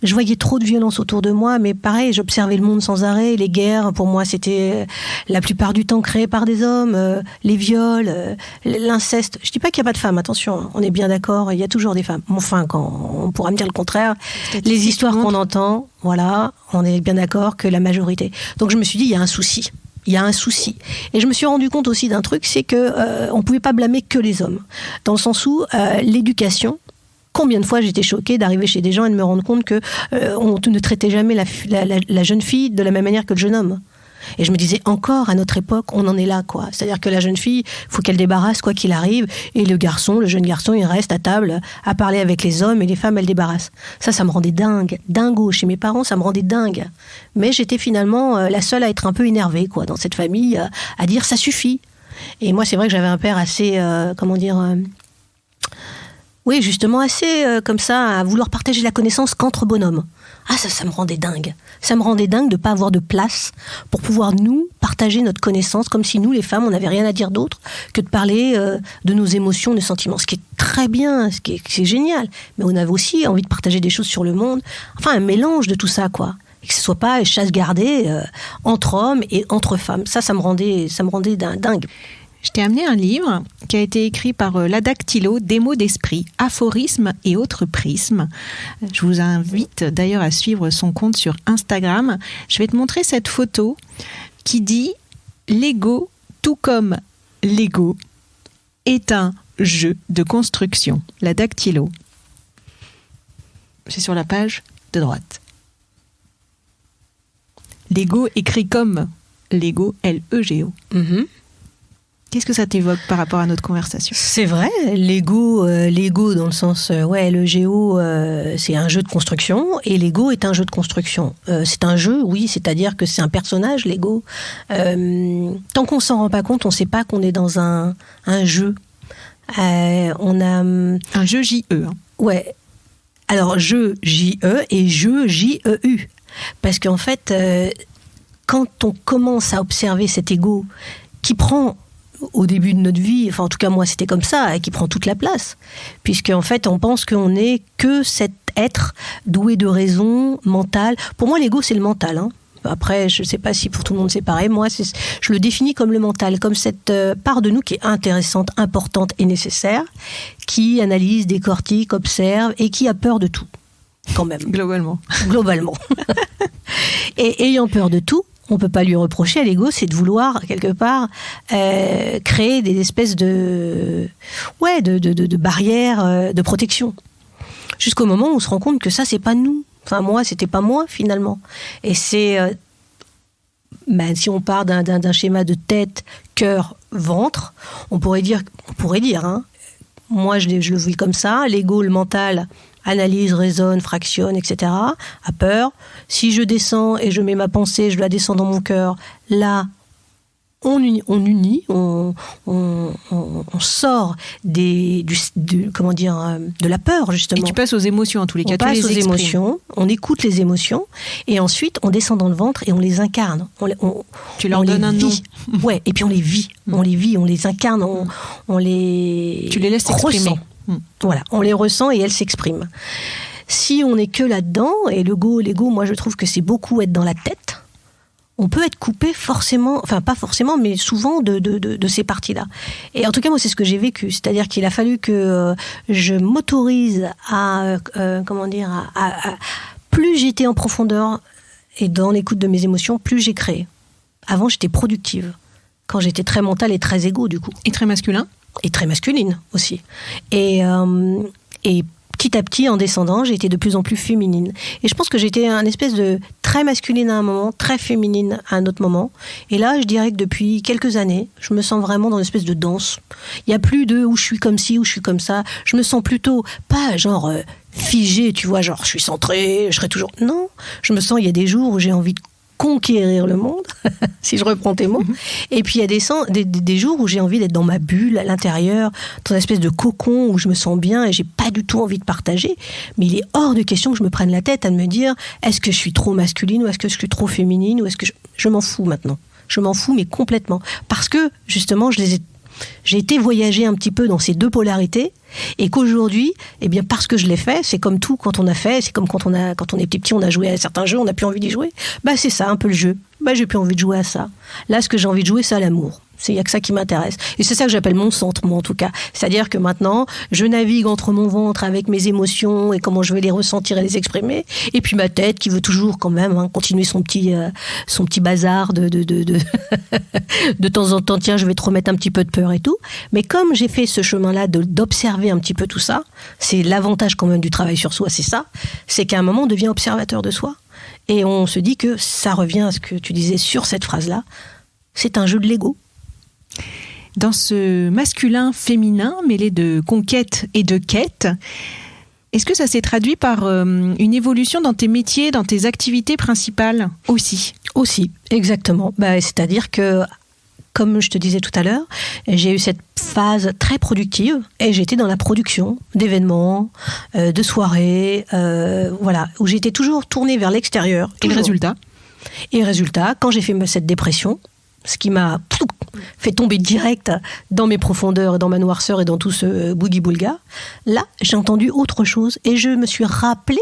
je voyais trop de violence autour de moi, mais pareil, j'observais le monde sans arrêt, les guerres, pour moi, c'était la plupart du temps créé par des hommes, les viols, l'inceste. Je dis pas qu'il n'y a pas de femmes, attention, on est bien d'accord, il y a toujours des femmes. Enfin, quand on pourra me dire le contraire, les histoires qu'on entend, voilà, on est bien d'accord que la majorité. Donc je me suis dit, il y a un souci. Il y a un souci. Et je me suis rendu compte aussi d'un truc, c'est que on pouvait pas blâmer que les hommes. Dans le sens où l'éducation, combien de fois j'étais choquée d'arriver chez des gens et de me rendre compte que on ne traitait jamais la jeune fille de la même manière que le jeune homme. Et je me disais, encore à notre époque, on en est là, quoi. C'est-à-dire que la jeune fille, faut qu'elle débarrasse quoi qu'il arrive, et le jeune garçon, il reste à table à parler avec les hommes, et les femmes, elles débarrassent. Ça me rendait dingo. Chez mes parents, ça me rendait dingue. Mais j'étais finalement la seule à être un peu énervée, quoi, dans cette famille, à dire ça suffit. Et moi, c'est vrai que j'avais un père assez, oui, justement, assez comme ça, à vouloir partager la connaissance qu'entre bonhommes. Ah, ça me rendait dingue. Ça me rendait dingue de ne pas avoir de place pour pouvoir, nous, partager notre connaissance, comme si nous, les femmes, on n'avait rien à dire d'autre que de parler de nos émotions, de nos sentiments. Ce qui est très bien, c'est génial. Mais on avait aussi envie de partager des choses sur le monde. Enfin, un mélange de tout ça, quoi. Et que ce ne soit pas chasse gardée entre hommes et entre femmes. Ça me rendait dingue. Je t'ai amené un livre qui a été écrit par La Dactylo, Des mots d'esprit, aphorismes et autres prismes. Je vous invite d'ailleurs à suivre son compte sur Instagram. Je vais te montrer cette photo qui dit « L'ego, tout comme l'ego, est un jeu de construction ». La Dactylo. C'est sur la page de droite. L'ego écrit comme l'ego, L-E-G-O. Mm-hmm. Qu'est-ce que ça t'évoque par rapport à notre conversation? C'est vrai, l'ego dans le sens, le géo, c'est un jeu de construction, et l'ego est un jeu de construction. C'est un jeu, oui, c'est-à-dire que c'est un personnage, l'ego. Tant qu'on s'en rend pas compte, on sait pas qu'on est dans un jeu. On a un jeu J-E. Hein. Ouais. Alors jeu J-E et jeu J-E-U, parce qu'en fait, quand on commence à observer cet ego qui prend au début de notre vie, enfin en tout cas moi c'était comme ça, et qui prend toute la place, puisque en fait on pense qu'on n'est que cet être doué de raison mentale. Pour moi l'ego c'est le mental, hein. Après je ne sais pas si pour tout le monde c'est pareil, moi je le définis comme le mental, comme cette part de nous qui est intéressante, importante et nécessaire, qui analyse, décortique, observe et qui a peur de tout quand même. Globalement. Et ayant peur de tout, on peut pas lui reprocher à l'ego, c'est de vouloir quelque part créer des espèces de barrières de protection, jusqu'au moment où on se rend compte que ça c'est pas nous. Enfin moi c'était pas moi finalement. Et c'est si on part d'un schéma de tête, cœur, ventre, on pourrait dire, hein, moi je le vis comme ça, l'ego, le mental analyse, raisonne, fractionne, etc., a peur. Si je descends et je mets ma pensée, je la descends dans mon cœur, là, on unit, on sort de la peur, justement. Et tu passes aux émotions, en tous les cas. On passe aux émotions, on écoute les émotions, et ensuite, on descend dans le ventre et on les incarne. Tu leur donnes un nom. Ouais, et puis on les vit. On les vit, on les incarne, on les... Tu les laisses s'exprimer. Voilà, on les ressent et elles s'expriment. Si on n'est que là-dedans, et l'ego, moi je trouve que c'est beaucoup être dans la tête, on peut être coupé forcément, enfin pas forcément, mais souvent de ces parties-là. Et en tout cas, moi, c'est ce que j'ai vécu. C'est-à-dire qu'il a fallu que je m'autorise à plus j'étais en profondeur et dans l'écoute de mes émotions, plus j'ai créé. Avant, j'étais productive. Quand j'étais très mentale et très égo, du coup. Et très masculin ? Et très masculine aussi. Et petit à petit, en descendant, j'ai été de plus en plus féminine. Et je pense que j'étais un espèce de très masculine à un moment, très féminine à un autre moment. Et là, je dirais que depuis quelques années, je me sens vraiment dans une espèce de danse. Il n'y a plus de où je suis comme ci, où je suis comme ça. Je me sens plutôt, pas genre figée, tu vois, genre je suis centrée, je serai toujours... Non, je me sens, il y a des jours où j'ai envie de conquérir le monde, si je reprends tes mots. Et puis il y a des jours où j'ai envie d'être dans ma bulle, à l'intérieur, dans une espèce de cocon où je me sens bien et j'ai pas du tout envie de partager. Mais il est hors de question que je me prenne la tête à me dire est-ce que je suis trop masculine ou est-ce que je suis trop féminine ou est-ce que je m'en fous maintenant. Je m'en fous, mais complètement. Parce que, justement, j'ai été voyager un petit peu dans ces deux polarités et qu'aujourd'hui, eh bien, parce que je l'ai fait, c'est comme tout quand on a fait, c'est comme quand on est petit, on a joué à certains jeux, on n'a plus envie d'y jouer. Bah, c'est ça, un peu le jeu. Bah, j'ai plus envie de jouer à ça. Là, ce que j'ai envie de jouer, c'est à l'amour. Il n'y a que ça qui m'intéresse. Et c'est ça que j'appelle mon centre, moi, en tout cas. C'est-à-dire que maintenant, je navigue entre mon ventre avec mes émotions et comment je vais les ressentir et les exprimer. Et puis ma tête qui veut toujours, quand même, continuer son petit bazar de temps en temps, tiens, je vais te remettre un petit peu de peur et tout. Mais comme j'ai fait ce chemin-là d'observer un petit peu tout ça, c'est l'avantage quand même du travail sur soi, c'est ça. C'est qu'à un moment, on devient observateur de soi. Et on se dit que ça revient à ce que tu disais sur cette phrase-là. C'est un jeu de l'ego. Dans ce masculin-féminin mêlé de conquête et de quête, est-ce que ça s'est traduit par une évolution dans tes métiers, dans tes activités principales aussi ? Aussi, exactement. C'est-à-dire que, comme je te disais tout à l'heure, j'ai eu cette phase très productive et j'étais dans la production d'événements, de soirées, où j'étais toujours tournée vers l'extérieur. Et le résultat ? Et le résultat, quand j'ai fait cette dépression, ce qui m'a fait tomber direct dans mes profondeurs, dans ma noirceur et dans tout ce boogie-boulga, là, j'ai entendu autre chose et je me suis rappelé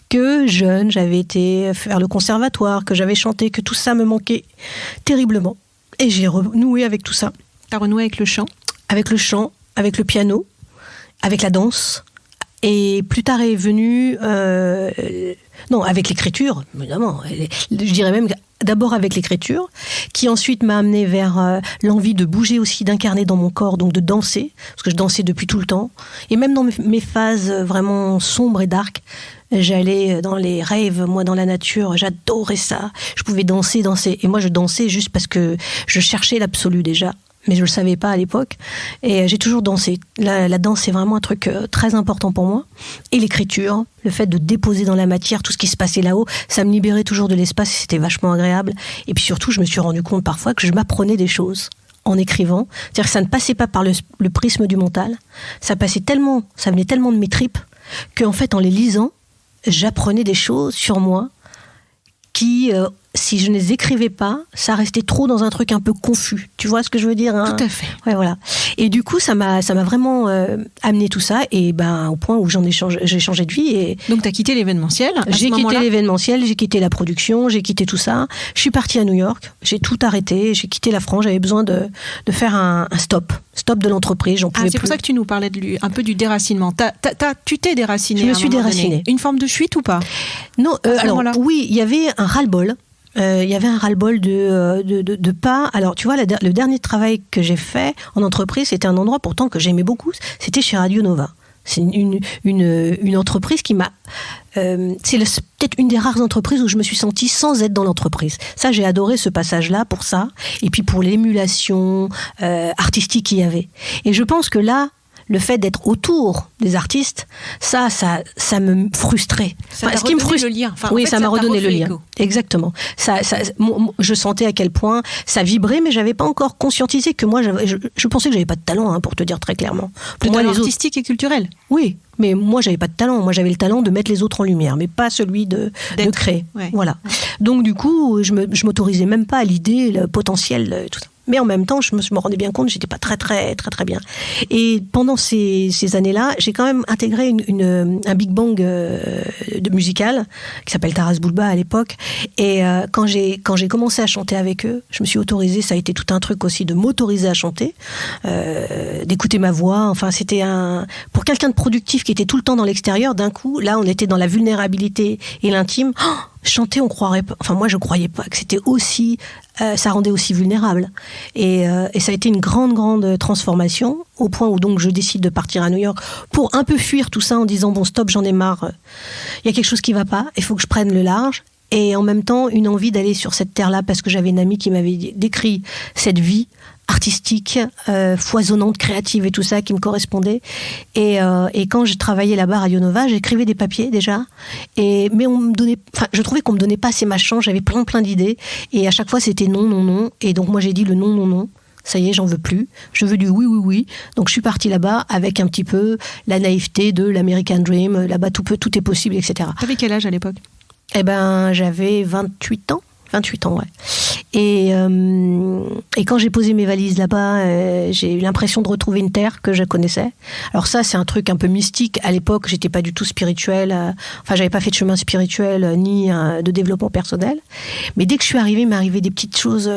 que jeune, j'avais été faire le conservatoire, que j'avais chanté, que tout ça me manquait terriblement. Et j'ai renoué avec tout ça. T'as renoué avec le chant ? Avec le chant, avec le piano, avec la danse. Et plus tard est venu... avec l'écriture, évidemment. Je dirais même d'abord avec l'écriture, qui ensuite m'a amené vers l'envie de bouger aussi, d'incarner dans mon corps, donc de danser, parce que je dansais depuis tout le temps. Et même dans mes phases vraiment sombres et dark, j'allais dans les raves, moi dans la nature, j'adorais ça. Je pouvais danser. Et moi je dansais juste parce que je cherchais l'absolu déjà. Mais je ne le savais pas à l'époque. Et j'ai toujours dansé. La danse, c'est vraiment un truc très important pour moi. Et l'écriture, le fait de déposer dans la matière tout ce qui se passait là-haut, ça me libérait toujours de l'espace et c'était vachement agréable. Et puis surtout, je me suis rendu compte parfois que je m'apprenais des choses en écrivant. C'est-à-dire que ça ne passait pas par le prisme du mental. Ça venait tellement de mes tripes qu'en fait, en les lisant, j'apprenais des choses sur moi qui... si je ne les écrivais pas, ça restait trop dans un truc un peu confus. Tu vois ce que je veux dire, hein ? Tout à fait. Ouais, voilà. Et du coup, ça m'a vraiment amené tout ça, et au point où j'ai changé de vie. Et donc, tu as quitté l'événementiel ? J'ai quitté l'événementiel, j'ai quitté la production, j'ai quitté tout ça. Je suis partie à New York, j'ai tout arrêté, j'ai quitté la France, j'avais besoin de faire un stop de l'entreprise, j'en pouvais plus. C'est pour ça que tu nous parlais un peu du déracinement. Tu t'es déracinée. Je me suis déracinée. Une forme de fuite ou pas ? Non, oui, il y avait un ras-le-bol. Il y avait un ras-le-bol de pas... Alors, tu vois, le dernier travail que j'ai fait en entreprise, c'était un endroit pourtant que j'aimais beaucoup, c'était chez Radio Nova. C'est une entreprise qui m'a... c'est peut-être une des rares entreprises où je me suis sentie sans être dans l'entreprise. Ça, j'ai adoré ce passage-là pour ça, et puis pour l'émulation artistique qu'il y avait. Et je pense que là, le fait d'être autour des artistes, ça me frustrait. Ça t'a redonné le lien. Enfin, oui, ça m'a redonné le lien. Exactement. Je sentais à quel point ça vibrait, mais j'avais pas encore conscientisé que moi, je pensais que j'avais pas de talent, pour te dire très clairement. Pour moi, artistique et culturel. Oui. Mais moi, j'avais pas de talent. Moi, j'avais le talent de mettre les autres en lumière, mais pas celui de créer. Ouais. Voilà. Donc, du coup, je m'autorisais même pas à l'idée, le potentiel, tout ça. Mais en même temps, je me rendais bien compte que j'étais pas très bien. Et pendant ces années-là, j'ai quand même intégré un big bang de musical qui s'appelle Taras Bulba à l'époque. Et quand j'ai commencé à chanter avec eux, je me suis autorisée. Ça a été tout un truc aussi de m'autoriser à chanter, d'écouter ma voix. Enfin, c'était pour quelqu'un de productif qui était tout le temps dans l'extérieur. D'un coup, là, on était dans la vulnérabilité et l'intime. Chanter, on croirait pas. Enfin, moi, je croyais pas que c'était aussi. Ça rendait aussi vulnérable. Et ça a été une grande transformation, au point où donc je décide de partir à New York pour un peu fuir tout ça en disant bon stop, j'en ai marre. Il y a quelque chose qui va pas. Il faut que je prenne le large. Et en même temps, une envie d'aller sur cette terre-là parce que j'avais une amie qui m'avait décrit cette vie artistique, foisonnante, créative et tout ça qui me correspondait. Et quand je travaillais là-bas à Radio Nova, j'écrivais des papiers déjà. Mais je trouvais qu'on me donnait pas assez ma chance. J'avais plein d'idées. Et à chaque fois, c'était non. Et donc moi, j'ai dit le non. Ça y est, j'en veux plus. Je veux du oui. Donc je suis partie là-bas avec un petit peu la naïveté de l'American Dream. Là-bas, tout est possible, etc. T'avais quel âge à l'époque ? Eh ben, j'avais 28 ans. 28 ans, ouais. Et quand j'ai posé mes valises là-bas, j'ai eu l'impression de retrouver une terre que je connaissais. Alors ça, c'est un truc un peu mystique. À l'époque, j'étais pas du tout spirituelle. Enfin, j'avais pas fait de chemin spirituel ni de développement personnel. Mais dès que je suis arrivée, il m'est arrivé des petites choses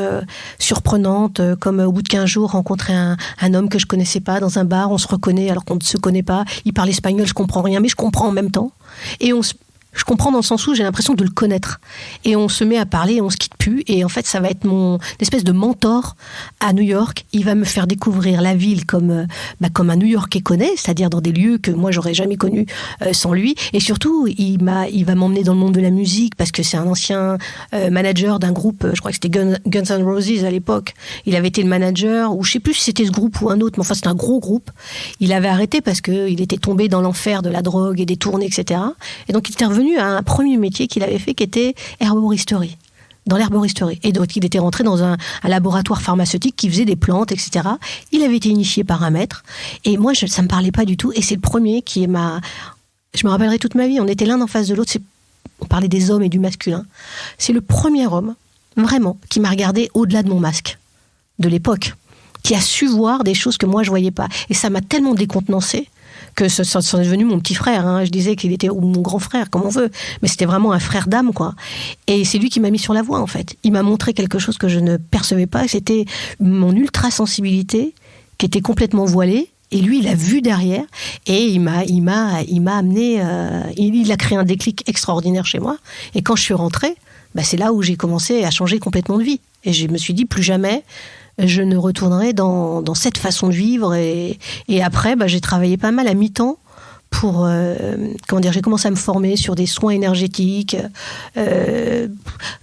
surprenantes, comme au bout de 15 jours, rencontrer un homme que je connaissais pas dans un bar. On se reconnaît alors qu'on ne se connaît pas. Il parle espagnol, je comprends rien, mais je comprends en même temps. Et je comprends dans le sens où j'ai l'impression de le connaître. Et on se met à parler et on se quitte plus. Et en fait, ça va être mon espèce de mentor à New York. Il va me faire découvrir la ville comme un New-Yorkais connaît, c'est-à-dire dans des lieux que moi, j'aurais jamais connus sans lui. Et surtout, il va m'emmener dans le monde de la musique parce que c'est un ancien manager d'un groupe, je crois que c'était Guns N' Roses à l'époque. Il avait été le manager, ou je sais plus si c'était ce groupe ou un autre, mais enfin, c'était un gros groupe. Il avait arrêté parce qu'il était tombé dans l'enfer de la drogue et des tournées, etc. Et donc, il était revenu à un premier métier qu'il avait fait qui était herboristerie, dans l'herboristerie. Et donc il était rentré dans un laboratoire pharmaceutique qui faisait des plantes, etc. Il avait été initié par un maître et moi ça me parlait pas du tout et c'est le premier je me rappellerai toute ma vie, on était l'un en face de l'autre, on parlait des hommes et du masculin. C'est le premier homme vraiment qui m'a regardé au-delà de mon masque de l'époque, qui a su voir des choses que moi je voyais pas et ça m'a tellement décontenancée que ça est devenu mon petit frère. Je disais qu'il était ou mon grand frère, comme on veut, mais c'était vraiment un frère d'âme, quoi. Et c'est lui qui m'a mis sur la voie, en fait. Il m'a montré quelque chose que je ne percevais pas. C'était mon ultra-sensibilité qui était complètement voilée. Et lui, il a vu derrière et il m'a amené. Il a créé un déclic extraordinaire chez moi. Et quand je suis rentrée, c'est là où j'ai commencé à changer complètement de vie. Et je me suis dit plus jamais. Je ne retournerai dans cette façon de vivre et après j'ai travaillé pas mal à mi-temps pour j'ai commencé à me former sur des soins énergétiques,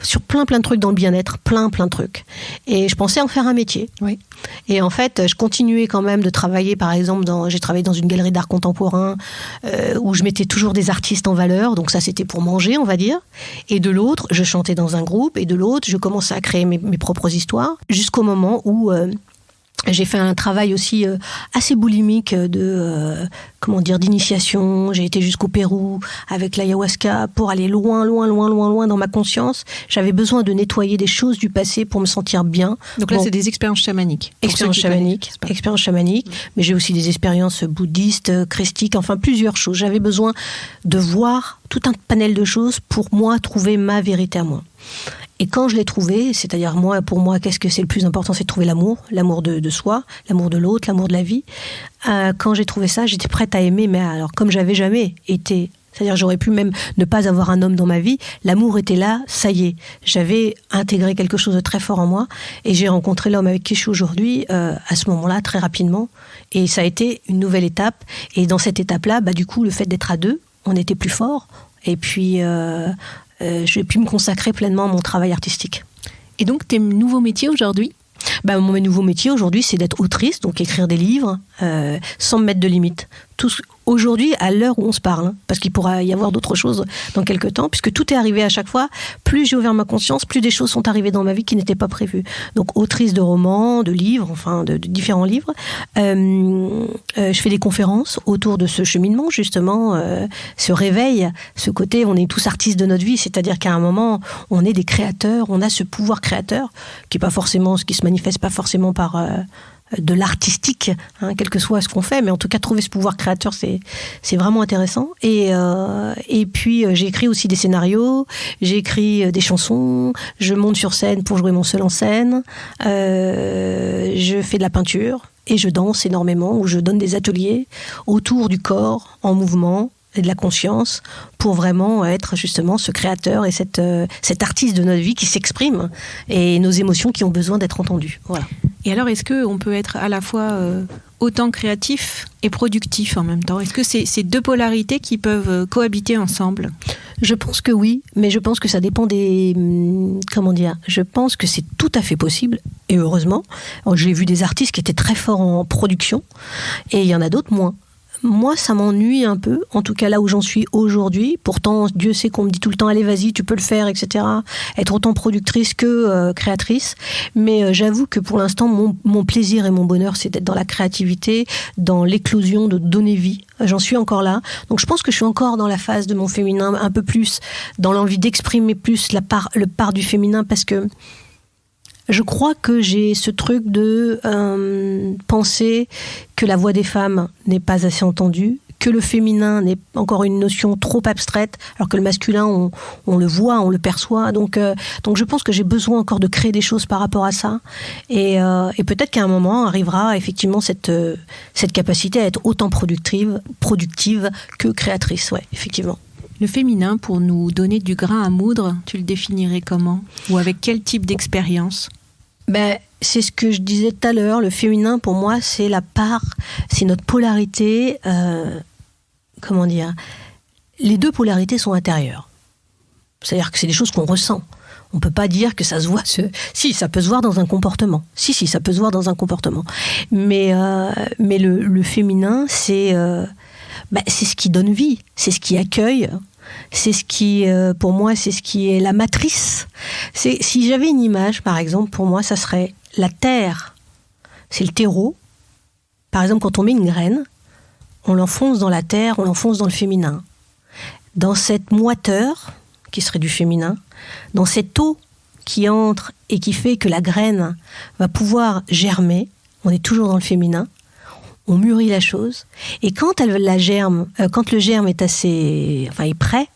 sur plein de trucs dans le bien-être, plein de trucs. Et je pensais en faire un métier. Oui. Et en fait, je continuais quand même de travailler, par exemple, j'ai travaillé dans une galerie d'art contemporain où je mettais toujours des artistes en valeur, donc ça c'était pour manger, on va dire. Et de l'autre, je chantais dans un groupe, et de l'autre, je commençais à créer mes propres histoires, jusqu'au moment où j'ai fait un travail aussi assez boulimique d'initiation. J'ai été jusqu'au Pérou avec l'ayahuasca pour aller loin dans ma conscience. J'avais besoin de nettoyer des choses du passé pour me sentir bien. Donc là, c'est des expériences chamaniques. Expériences chamaniques, mais j'ai aussi des expériences bouddhistes, christiques, enfin plusieurs choses. J'avais besoin de voir tout un panel de choses pour moi trouver ma vérité à moi. Et quand je l'ai trouvé, c'est-à-dire pour moi, qu'est-ce que c'est le plus important, c'est de trouver l'amour de soi, l'amour de l'autre, l'amour de la vie. Quand j'ai trouvé ça, j'étais prête à aimer, mais alors comme j'avais jamais été, c'est-à-dire j'aurais pu même ne pas avoir un homme dans ma vie, l'amour était là, ça y est, j'avais intégré quelque chose de très fort en moi, et j'ai rencontré l'homme avec qui je suis aujourd'hui à ce moment-là, très rapidement, et ça a été une nouvelle étape. Et dans cette étape-là, du coup, le fait d'être à deux, on était plus fort, et puis j'ai pu me consacrer pleinement à mon travail artistique. Et donc, tes nouveaux métiers aujourd'hui ? Mon nouveau métier aujourd'hui, c'est d'être autrice, donc écrire des livres sans me mettre de limite. Aujourd'hui, à l'heure où on se parle, parce qu'il pourra y avoir d'autres choses dans quelques temps, puisque tout est arrivé à chaque fois, plus j'ai ouvert ma conscience, plus des choses sont arrivées dans ma vie qui n'étaient pas prévues. Donc autrice de romans, de livres, enfin de différents livres. Je fais des conférences autour de ce cheminement, justement, ce réveil, ce côté, on est tous artistes de notre vie, c'est-à-dire qu'à un moment, on est des créateurs, on a ce pouvoir créateur, qui se manifeste pas forcément par de l'artistique, quel que soit ce qu'on fait, mais en tout cas trouver ce pouvoir créateur, c'est vraiment intéressant. Et puis j'ai écrit aussi des scénarios, j'ai écrit des chansons, je monte sur scène pour jouer mon seul en scène, je fais de la peinture et je danse énormément, où je donne des ateliers autour du corps en mouvement et de la conscience, pour vraiment être justement ce créateur et cet artiste de notre vie qui s'exprime, et nos émotions qui ont besoin d'être entendues. Voilà. Et alors, est-ce qu'on peut être à la fois autant créatif et productif en même temps ? Est-ce que c'est ces deux polarités qui peuvent cohabiter ensemble ? Je pense que oui, mais je pense que ça dépend des... Comment dire ? Je pense que c'est tout à fait possible, et heureusement. J'ai vu des artistes qui étaient très forts en production, et il y en a d'autres moins. Moi, ça m'ennuie un peu, en tout cas là où j'en suis aujourd'hui. Pourtant, Dieu sait qu'on me dit tout le temps, allez, vas-y, tu peux le faire, etc. Être autant productrice que créatrice. Mais j'avoue que pour l'instant, mon plaisir et mon bonheur, c'est d'être dans la créativité, dans l'éclosion, de donner vie. J'en suis encore là. Donc je pense que je suis encore dans la phase de mon féminin, un peu plus, dans l'envie d'exprimer plus le part du féminin, parce que je crois que j'ai ce truc de penser que la voix des femmes n'est pas assez entendue, que le féminin n'est encore une notion trop abstraite, alors que le masculin, on le voit, on le perçoit. Donc je pense que j'ai besoin encore de créer des choses par rapport à ça. Et peut-être qu'à un moment arrivera effectivement cette capacité à être autant productive que créatrice. Ouais, effectivement. Le féminin, pour nous donner du grain à moudre, tu le définirais comment ? Ou avec quel type d'expérience ? C'est ce que je disais tout à l'heure. Le féminin, pour moi, c'est c'est notre polarité. Comment dire ? Les deux polarités sont intérieures. C'est-à-dire que c'est des choses qu'on ressent. On ne peut pas dire que ça se voit. Si, ça peut se voir dans un comportement. Si, ça peut se voir dans un comportement. Mais le féminin, c'est ce qui donne vie, c'est ce qui accueille, c'est ce qui, pour moi, c'est ce qui est la matrice. Si j'avais une image, par exemple, pour moi, ça serait la terre. C'est le terreau. Par exemple, quand on met une graine, on l'enfonce dans la terre, on l'enfonce dans le féminin. Dans cette moiteur, qui serait du féminin, dans cette eau qui entre et qui fait que la graine va pouvoir germer, on est toujours dans le féminin. On mûrit la chose, et quand le germe est est prêt,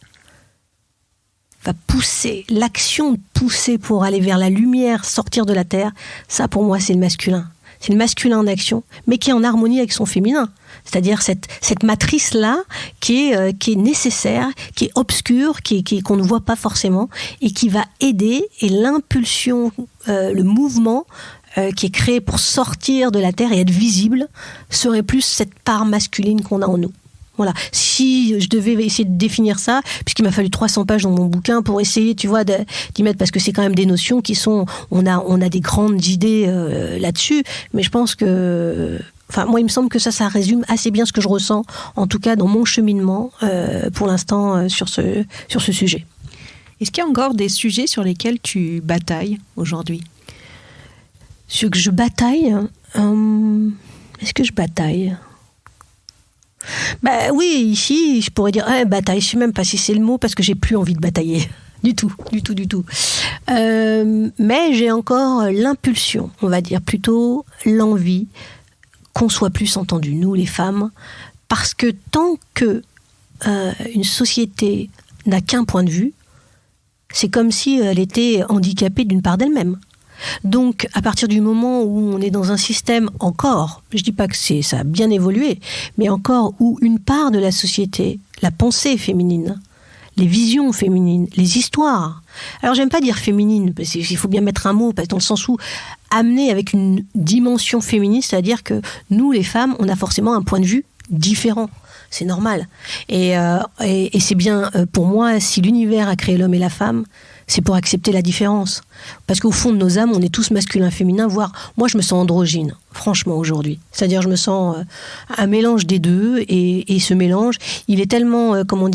va pousser, l'action de pousser pour aller vers la lumière, sortir de la terre, ça pour moi c'est le masculin. C'est le masculin en action, mais qui est en harmonie avec son féminin. C'est-à-dire cette matrice-là qui est nécessaire, qui est obscure, qu'on ne voit pas forcément, et qui va aider, et l'impulsion, le mouvement, qui est créé pour sortir de la terre et être visible, serait plus cette part masculine qu'on a en nous. Voilà. Si je devais essayer de définir ça, puisqu'il m'a fallu 300 pages dans mon bouquin pour essayer, tu vois, d'y mettre, parce que c'est quand même des notions qui sont... On a des grandes idées là-dessus, mais je pense que... moi, il me semble que ça résume assez bien ce que je ressens, en tout cas dans mon cheminement, pour l'instant, sur ce sujet. Est-ce qu'il y a encore des sujets sur lesquels tu batailles aujourd'hui ? Ce que je bataille, est-ce que je bataille ? Oui, ici, je pourrais dire bataille. Je ne sais même pas si c'est le mot, parce que j'ai plus envie de batailler. Du tout. Mais j'ai encore l'impulsion, on va dire, plutôt l'envie qu'on soit plus entendus, nous les femmes, parce que tant que une société n'a qu'un point de vue, c'est comme si elle était handicapée d'une part d'elle-même. Donc, à partir du moment où on est dans un système encore, je dis pas que ça a bien évolué, mais encore où une part de la société, la pensée féminine, les visions féminines, les histoires. Alors, j'aime pas dire féminine, parce qu'il faut bien mettre un mot, parce que dans le sens où amener avec une dimension féministe, c'est-à-dire que nous, les femmes, on a forcément un point de vue différent. C'est normal. Et c'est bien, pour moi, si l'univers a créé l'homme et la femme, C'est pour accepter la différence. Parce qu'au fond de nos âmes, on est tous masculins, féminins, voire moi je me sens androgyne, franchement, aujourd'hui. C'est-à-dire je me sens un mélange des deux, et ce mélange, il est tellement, dans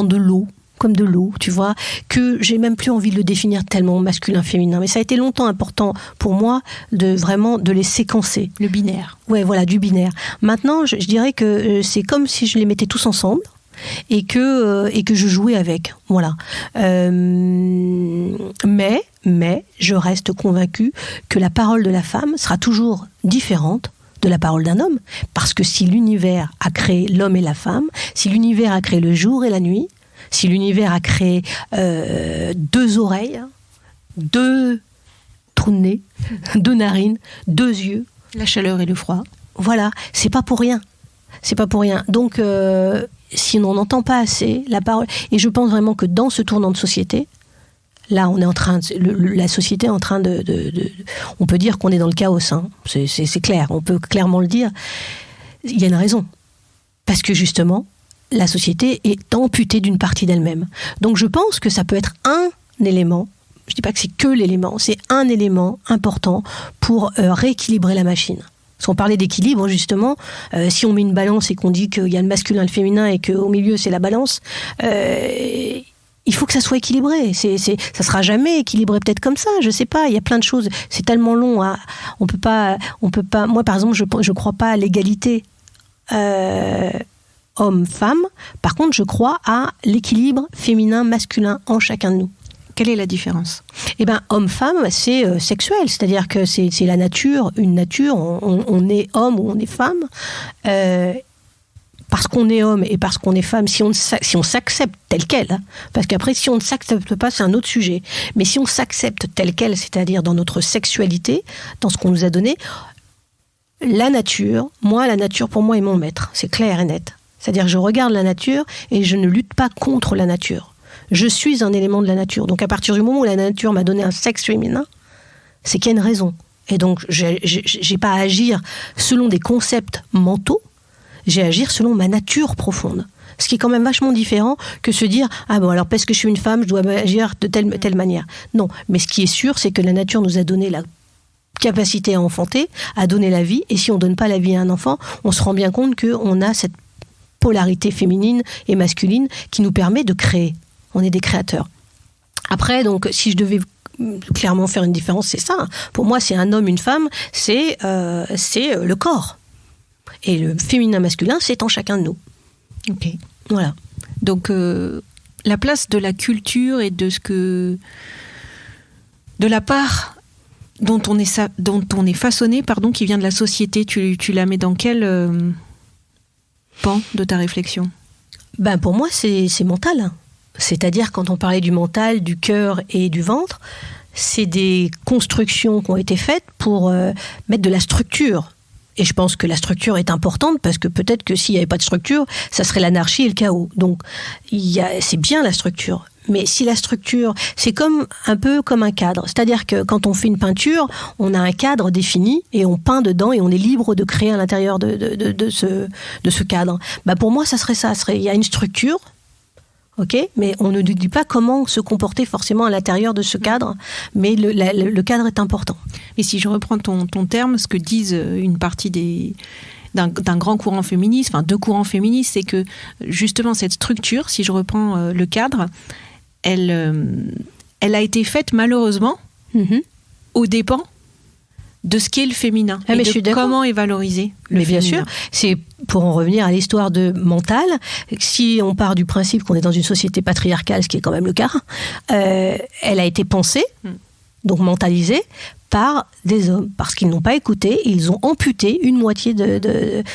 de l'eau, comme de l'eau, tu vois, que j'ai même plus envie de le définir tellement masculin, féminin. Mais ça a été longtemps important pour moi de les séquencer. Le binaire. Ouais, voilà, du binaire. Maintenant, je dirais que c'est comme si je les mettais tous ensemble et que je jouais avec. Voilà. Mais je reste convaincue que la parole de la femme sera toujours différente de la parole d'un homme. Parce que si l'univers a créé l'homme et la femme, si l'univers a créé le jour et la nuit, si l'univers a créé 2 oreilles, 2 trous de nez, 2 narines, 2 yeux, la chaleur et le froid. Voilà, c'est pas pour rien. C'est pas pour rien. Donc, si on n'entend pas assez la parole, et je pense vraiment que dans ce tournant de société, là, on est en train la société est en train on peut dire qu'on est dans le chaos. Hein. C'est clair, on peut clairement le dire. Il y a une raison. Parce que justement, la société est amputée d'une partie d'elle-même. Donc je pense que ça peut être un élément, je ne dis pas que c'est que l'élément, c'est un élément important pour rééquilibrer la machine. Parce qu'on parlait d'équilibre, justement, si on met une balance et qu'on dit qu'il y a le masculin et le féminin et qu'au milieu c'est la balance, il faut que ça soit équilibré. Ça sera jamais équilibré peut-être comme ça, je sais pas, il y a plein de choses, c'est tellement long, on peut pas, moi par exemple je crois pas à l'égalité homme-femme. Par contre, je crois à l'équilibre féminin-masculin en chacun de nous. Quelle est la différence ? Eh bien, homme-femme, c'est sexuel. C'est-à-dire que c'est la nature, une nature. On est homme ou on est femme. Parce qu'on est homme et parce qu'on est femme, si on s'accepte tel quel, hein, parce qu'après, si on ne s'accepte pas, c'est un autre sujet. Mais si on s'accepte tel quel, c'est-à-dire dans notre sexualité, dans ce qu'on nous a donné, la nature, pour moi, est mon maître. C'est clair et net. C'est-à-dire que je regarde la nature et je ne lutte pas contre la nature. Je suis un élément de la nature. Donc à partir du moment où la nature m'a donné un sexe féminin, c'est qu'il y a une raison. Et donc j'ai pas à agir selon des concepts mentaux, j'ai à agir selon ma nature profonde. Ce qui est quand même vachement différent que se dire « Ah bon, alors parce que je suis une femme, je dois agir de telle manière. » Non, mais ce qui est sûr, c'est que la nature nous a donné la capacité à enfanter, à donner la vie. Et si on ne donne pas la vie à un enfant, on se rend bien compte qu'on a cette polarité féminine et masculine qui nous permet de créer. On est des créateurs. Après, donc, si je devais clairement faire une différence, c'est ça. Pour moi, c'est un homme, une femme, c'est le corps. Et le féminin, masculin, c'est en chacun de nous. Ok. Voilà. Donc, la place de la culture et de la part dont on est façonné, qui vient de la société, tu la mets dans quel pan de ta réflexion ? Ben pour moi, c'est mental. C'est-à-dire, quand on parlait du mental, du cœur et du ventre, c'est des constructions qui ont été faites pour mettre de la structure. Et je pense que la structure est importante parce que peut-être que s'il n'y avait pas de structure, ça serait l'anarchie et le chaos. Donc, c'est bien la structure. Mais si la structure, c'est un peu comme un cadre. C'est-à-dire que quand on fait une peinture, on a un cadre défini et on peint dedans et on est libre de créer à l'intérieur de ce cadre. Bah pour moi, ça serait ça. Il y a une structure, ok, mais on ne dit pas comment se comporter forcément à l'intérieur de ce cadre. Mais le cadre est important. Et si je reprends ton terme, ce que disent une partie d'un grand courant féministe, enfin 2 courants féministes, c'est que justement cette structure, si je reprends le cadre, elle a été faite malheureusement aux dépens de ce qu'est le féminin et de comment est valorisé le féminin. Bien sûr, c'est pour en revenir à l'histoire de mental. Si on part du principe qu'on est dans une société patriarcale, ce qui est quand même le cas, elle a été pensée, donc mentalisée, par des hommes, parce qu'ils n'ont pas écouté, ils ont amputé une moitié de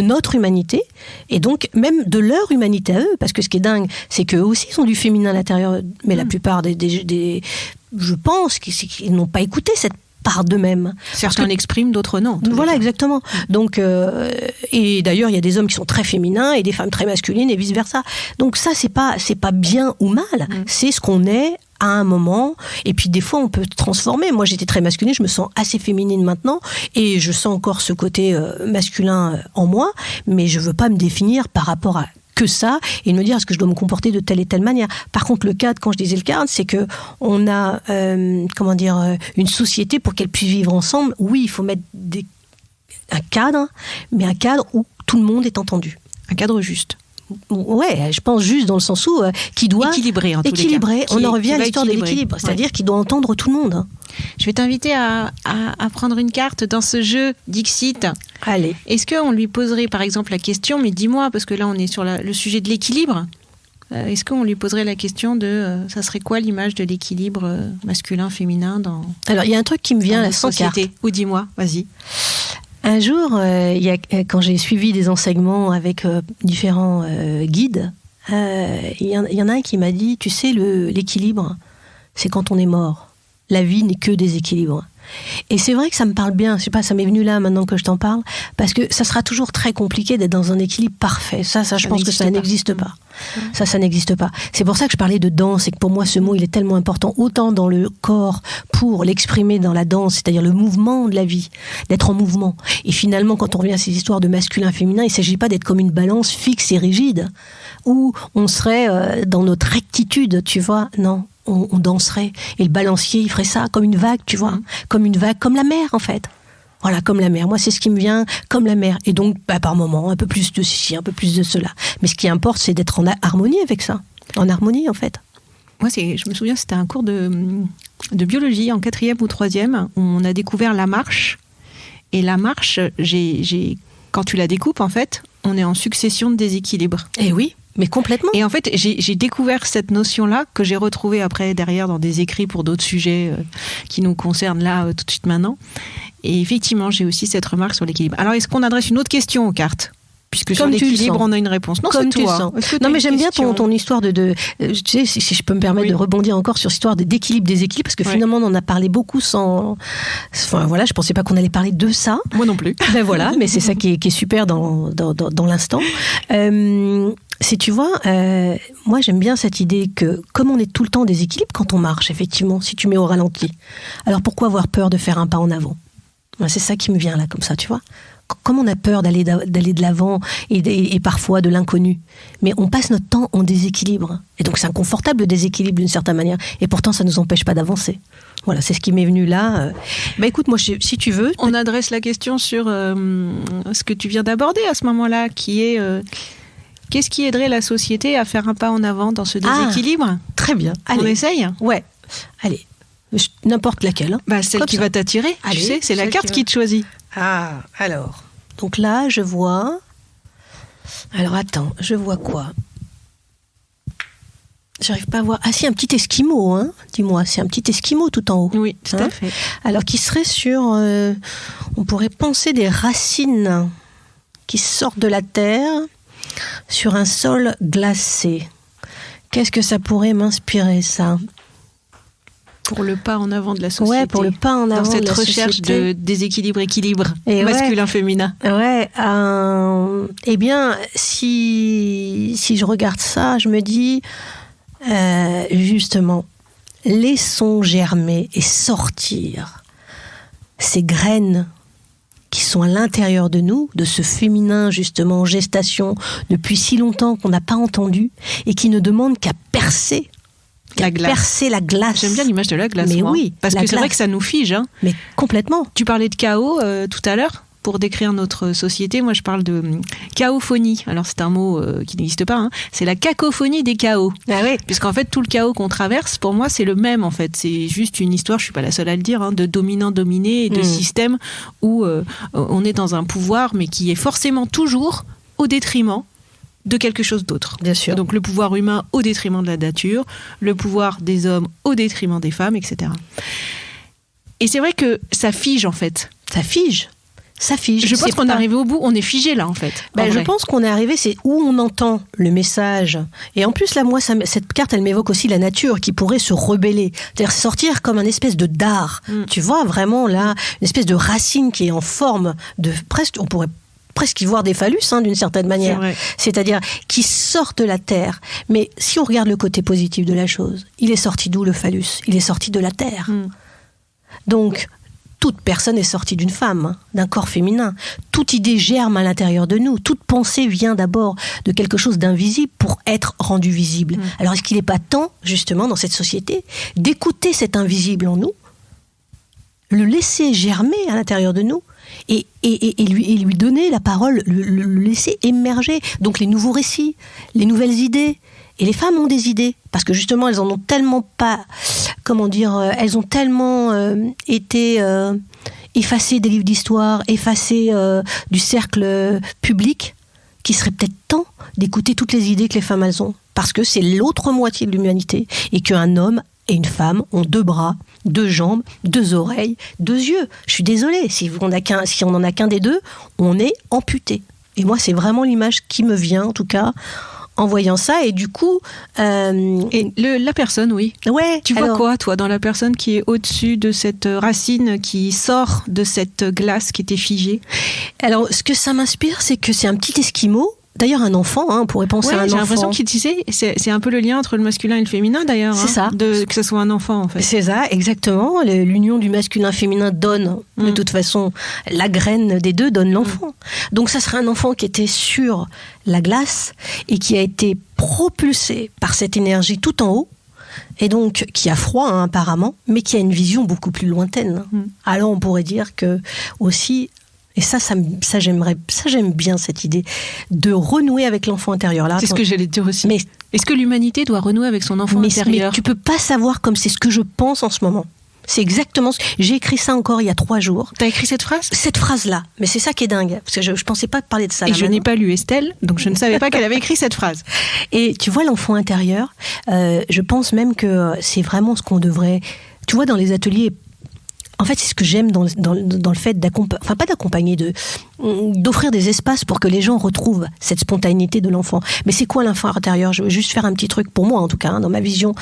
notre humanité, et donc même de leur humanité à eux, parce que ce qui est dingue, c'est qu'eux aussi ils ont du féminin à l'intérieur, mais la plupart je pense qu'ils n'ont pas écouté cette part d'eux-mêmes. Certains l'expriment, d'autres non. Voilà, exactement. Donc, et d'ailleurs, il y a des hommes qui sont très féminins et des femmes très masculines et vice-versa. Donc ça, c'est pas bien ou mal, c'est ce qu'on est à un moment, et puis des fois on peut transformer. Moi j'étais très masculine, je me sens assez féminine maintenant, et je sens encore ce côté masculin en moi, mais je veux pas me définir par rapport à que ça et de me dire est-ce que je dois me comporter de telle et telle manière. Par contre, le cadre, quand je disais le cadre, c'est que on a une société pour qu'elle puisse vivre ensemble. Oui, il faut mettre un cadre, mais un cadre où tout le monde est entendu. Un cadre juste. Ouais, je pense juste dans le sens où qui doit équilibrer en tous les cas. On en revient à l'histoire de l'équilibre, c'est-à-dire qu'il doit entendre tout le monde. Je vais t'inviter à prendre une carte dans ce jeu Dixit. Allez. Est-ce qu'on lui poserait par exemple la question, mais dis-moi, parce que là on est sur le sujet de l'équilibre, est-ce qu'on lui poserait la question de ça serait quoi l'image de l'équilibre masculin-féminin dans... Alors il y a un truc qui me vient à la société. Ou dis-moi, vas-y. Un jour, quand j'ai suivi des enseignements avec différents guides, il y en a un qui m'a dit, tu sais, l'équilibre, c'est quand on est mort. La vie n'est que déséquilibre. Et c'est vrai que ça me parle bien, je sais pas, ça m'est venu là maintenant que je t'en parle, parce que ça sera toujours très compliqué d'être dans un équilibre parfait. Ça je pense que ça n'existe pas. Ça n'existe pas. C'est pour ça que je parlais de danse, et que pour moi ce mot il est tellement important, autant dans le corps pour l'exprimer dans la danse, c'est-à-dire le mouvement de la vie, d'être en mouvement. Et finalement, quand on revient à ces histoires de masculin-féminin, il ne s'agit pas d'être comme une balance fixe et rigide, où on serait dans notre rectitude, tu vois, non. On danserait. Et le balancier, il ferait ça comme une vague, tu vois. Comme une vague, comme la mer, en fait. Voilà, comme la mer. Moi, c'est ce qui me vient, comme la mer. Et donc, par moments, un peu plus de ceci, un peu plus de cela. Mais ce qui importe, c'est d'être en harmonie avec ça. En harmonie, en fait. Moi, je me souviens, c'était un cours de biologie en 4e ou 3e. Où on a découvert la marche. Et la marche, quand tu la découpes, en fait, on est en succession de déséquilibres. Eh oui. Mais complètement. Et en fait, j'ai découvert cette notion-là que j'ai retrouvée après derrière dans des écrits pour d'autres sujets qui nous concernent là tout de suite maintenant. Et effectivement, j'ai aussi cette remarque sur l'équilibre. Alors, est-ce qu'on adresse une autre question aux cartes ? Puisque sur l'équilibre, on a une réponse. Non, comme c'est toi. Non, mais j'aime bien ton histoire tu sais, si je peux me permettre de rebondir encore sur cette histoire d'équilibre, déséquilibre, parce que finalement, on en a parlé beaucoup sans... Enfin, voilà, je pensais pas qu'on allait parler de ça. Moi non plus. Ben voilà, mais c'est ça qui est super dans l'instant. Si tu vois, moi j'aime bien cette idée que comme on est tout le temps en déséquilibre quand on marche, effectivement, si tu mets au ralenti, alors pourquoi avoir peur de faire un pas en avant ? C'est ça qui me vient là, comme ça, tu vois. Comme on a peur d'aller de l'avant et parfois de l'inconnu, mais on passe notre temps en déséquilibre. Et donc c'est inconfortable le déséquilibre d'une certaine manière, et pourtant ça ne nous empêche pas d'avancer. Voilà, c'est ce qui m'est venu là. Bah écoute, moi, si tu veux... On adresse la question sur ce que tu viens d'aborder à ce moment-là, qui est... Qu'est-ce qui aiderait la société à faire un pas en avant dans ce déséquilibre ? Très bien. Allez. On essaye ? Ouais. Allez. N'importe laquelle. Hein. Bah, celle qui va t'attirer. Allez, tu sais, c'est la carte qui te choisit. Ah, alors. Donc là, je vois... Alors attends, je vois quoi ? J'arrive pas à voir... Ah si, un petit esquimau, hein ? Dis-moi, c'est un petit esquimau tout en haut. Oui, tout à fait. Alors, qui serait sur... on pourrait penser des racines qui sortent de la terre... sur un sol glacé. Qu'est-ce que ça pourrait m'inspirer, ça ? Pour le pas en avant de la société. Ouais, pour le pas en avant de la société. Dans cette recherche de déséquilibre-équilibre, masculin-féminin. Ouais, eh bien, si je regarde ça, je me dis, justement, laissons germer et sortir ces graines qui sont à l'intérieur de nous, de ce féminin justement en gestation depuis si longtemps qu'on n'a pas entendu et qui ne demande qu'à percer la glace. J'aime bien l'image de la glace. Mais moi. oui, parce que c'est vrai que ça nous fige. Hein. Mais complètement. Tu parlais de chaos tout à l'heure. Pour décrire notre société, moi je parle de chaophonie. Alors c'est un mot qui n'existe pas. Hein. C'est la cacophonie des chaos. Ah oui. Puisqu'en fait tout le chaos qu'on traverse, pour moi c'est le même en fait. C'est juste une histoire, je suis pas la seule à le dire, hein, de dominant-dominé et de système où on est dans un pouvoir, mais qui est forcément toujours au détriment de quelque chose d'autre. Bien sûr. Donc le pouvoir humain au détriment de la nature, le pouvoir des hommes au détriment des femmes, etc. Et c'est vrai que ça fige en fait. Ça fige. Je pense qu'on est arrivé au bout, on est figé là en fait. Je pense qu'on est arrivé, c'est où on entend le message. Et en plus là, moi, cette carte, elle m'évoque aussi la nature qui pourrait se rebeller. C'est-à-dire sortir comme un espèce de dard. Tu vois, vraiment là, une espèce de racine qui est en forme de presque, on pourrait presque y voir des phallus, hein, d'une certaine manière. C'est-à-dire qui sort de la terre. Mais si on regarde le côté positif de la chose, il est sorti d'où le phallus ? Il est sorti de la terre. Donc, toute personne est sortie d'une femme, d'un corps féminin. Toute idée germe à l'intérieur de nous. Toute pensée vient d'abord de quelque chose d'invisible pour être rendu visible. Alors, est-ce qu'il n'est pas temps, justement, dans cette société, d'écouter cet invisible en nous, le laisser germer à l'intérieur de nous et lui donner la parole, le laisser émerger. Donc, les nouveaux récits, les nouvelles idées. Et les femmes ont des idées, parce que justement, elles en ont tellement pas, elles ont tellement été effacées des livres d'histoire, effacées du cercle public, qu'il serait peut-être temps d'écouter toutes les idées que les femmes elles ont, parce que c'est l'autre moitié de l'humanité, et qu'un homme et une femme ont 2 bras, 2 jambes, 2 oreilles, 2 yeux. Je suis désolée, si on n'en a qu'un des 2, on est amputé. Et moi, c'est vraiment l'image qui me vient, en tout cas, en voyant ça, et du coup... la personne, oui. Ouais. Tu vois quoi, toi, dans la personne qui est au-dessus de cette racine qui sort de cette glace qui était figée? Alors, ce que ça m'inspire, c'est que c'est un petit esquimau. D'ailleurs, un enfant, on pourrait penser à un enfant. J'ai l'impression qu'il c'est un peu le lien entre le masculin et le féminin, d'ailleurs. C'est ça. Que ce soit un enfant, en fait. C'est ça, exactement. L'union du masculin-féminin donne, de toute façon, la graine des 2 donne l'enfant. Donc, ça serait un enfant qui était sur la glace et qui a été propulsé par cette énergie tout en haut, et donc qui a froid, apparemment, mais qui a une vision beaucoup plus lointaine. Alors, on pourrait dire que aussi... Et ça j'aime bien cette idée de renouer avec l'enfant intérieur. Là, c'est ce que j'allais te dire aussi. Mais est-ce que l'humanité doit renouer avec son enfant intérieur? Mais tu peux pas savoir comme c'est ce que je pense en ce moment. C'est exactement j'ai écrit ça encore il y a 3 jours. T'as écrit cette phrase? Cette phrase-là. Mais c'est ça qui est dingue. Parce que je pensais pas parler de ça. Et je n'ai pas lu Estelle, donc je ne savais pas qu'elle avait écrit cette phrase. Et tu vois, l'enfant intérieur, je pense même que c'est vraiment ce qu'on devrait... Tu vois, dans les ateliers... En fait, c'est ce que j'aime dans le fait d'accompagner, d'offrir des espaces pour que les gens retrouvent cette spontanéité de l'enfant. Mais c'est quoi l'enfant intérieur? Je veux juste faire un petit truc pour moi, en tout cas, dans ma vision.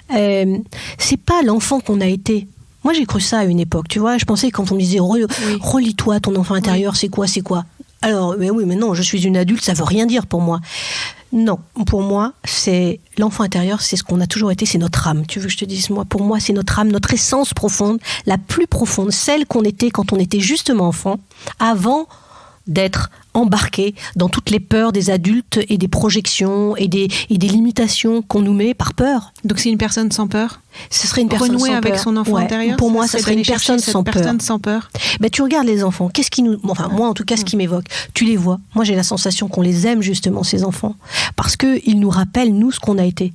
C'est pas l'enfant qu'on a été. Moi, j'ai cru ça à une époque, tu vois. Je pensais quand on me disait relis-toi ton enfant intérieur, c'est quoi? Alors, mais non, je suis une adulte, ça veut rien dire pour moi. Non, pour moi, c'est l'enfant intérieur, c'est ce qu'on a toujours été, c'est notre âme. Tu veux que je te dise, pour moi, c'est notre âme, notre essence profonde, la plus profonde, celle qu'on était quand on était justement enfant, avant d'être embarqué dans toutes les peurs des adultes et des projections et des limitations qu'on nous met par peur. Donc c'est une personne sans peur? Ce serait une personne sans peur. Renouer avec son enfant intérieur? Pour moi, ça serait une personne sans peur. Ben, tu regardes les enfants, qu'est-ce qui nous... Enfin, moi, en tout cas, ce qui m'évoque, tu les vois. Moi, j'ai la sensation qu'on les aime, justement, ces enfants. Parce qu'ils nous rappellent, nous, ce qu'on a été.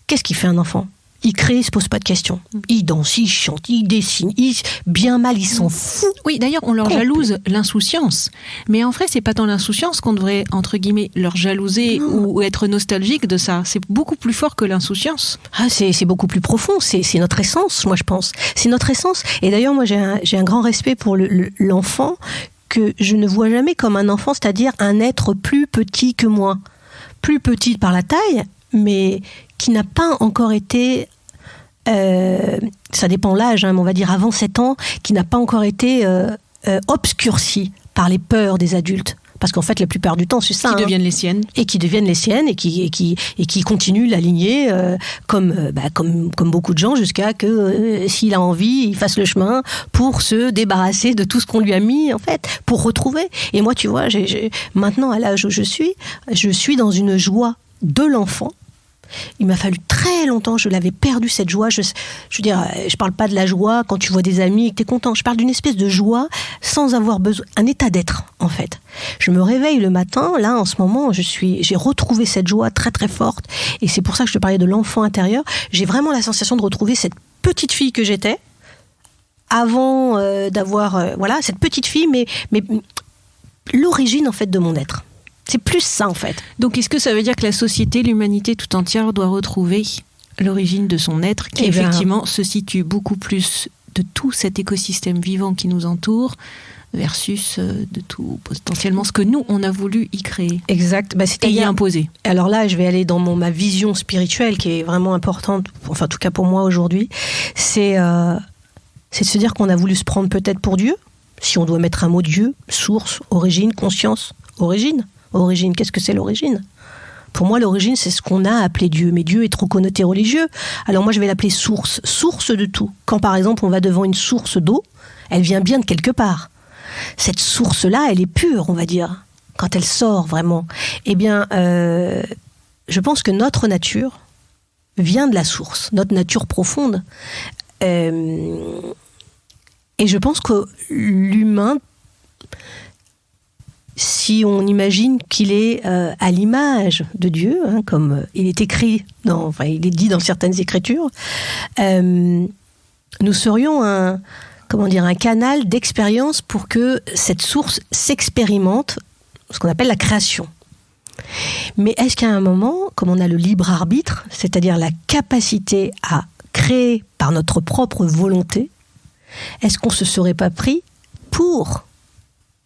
Qu'est-ce qui fait un enfant? Il crée, il se pose pas de questions. Il danse, il chante, il dessine, bien mal, il s'en fout. Oui, d'ailleurs, on leur jalouse l'insouciance. Mais en vrai, c'est pas tant l'insouciance qu'on devrait, entre guillemets, leur jalouser ou être nostalgique de ça. C'est beaucoup plus fort que l'insouciance. Ah, c'est beaucoup plus profond. C'est notre essence, moi, je pense. C'est notre essence. Et d'ailleurs, moi, j'ai un grand respect pour l'enfant que je ne vois jamais comme un enfant, c'est-à-dire un être plus petit que moi. Plus petit par la taille, mais qui n'a pas encore été, ça dépend l'âge, mais on va dire avant 7 ans, qui n'a pas encore été obscurci par les peurs des adultes. Parce qu'en fait, la plupart du temps, c'est ça. Qui deviennent les siennes. Et qui deviennent les siennes et qui continuent la lignée comme beaucoup de gens jusqu'à que s'il a envie, il fasse le chemin pour se débarrasser de tout ce qu'on lui a mis, en fait, pour retrouver. Et moi, tu vois, maintenant, à l'âge où je suis dans une joie de l'enfant. Il m'a fallu très longtemps, je l'avais perdu cette joie. Je veux dire, je parle pas de la joie quand tu vois des amis et que t'es content. Je parle d'une espèce de joie sans avoir besoin, un état d'être en fait. Je me réveille le matin, là en ce moment, j'ai retrouvé cette joie très très forte. Et c'est pour ça que je te parlais de l'enfant intérieur. J'ai vraiment la sensation de retrouver cette petite fille que j'étais avant d'avoir, cette petite fille, mais l'origine en fait de mon être. C'est plus ça, en fait. Donc, est-ce que ça veut dire que la société, l'humanité tout entière doit retrouver l'origine de son être, qui effectivement se situe beaucoup plus de tout cet écosystème vivant qui nous entoure, versus de tout, potentiellement, ce que nous, on a voulu y créer. Exact. Et y imposer. Alors là, je vais aller dans ma vision spirituelle, qui est vraiment importante, enfin, en tout cas pour moi aujourd'hui, c'est de se dire qu'on a voulu se prendre peut-être pour Dieu, si on doit mettre un mot Dieu, source, origine, conscience, origine. Origine, qu'est-ce que c'est l'origine? Pour moi, l'origine, c'est ce qu'on a appelé Dieu. Mais Dieu est trop connoté religieux. Alors moi, je vais l'appeler source. Source de tout. Quand, par exemple, on va devant une source d'eau, elle vient bien de quelque part. Cette source-là, elle est pure, on va dire. Quand elle sort, vraiment. Eh bien, je pense que notre nature vient de la source. Notre nature profonde. Et je pense que l'humain... Si on imagine qu'il est à l'image de Dieu, hein, comme il est écrit, il est dit dans certaines écritures, nous serions un canal d'expérience pour que cette source s'expérimente, ce qu'on appelle la création. Mais est-ce qu'à un moment, comme on a le libre arbitre, c'est-à-dire la capacité à créer par notre propre volonté, est-ce qu'on ne se serait pas pris pour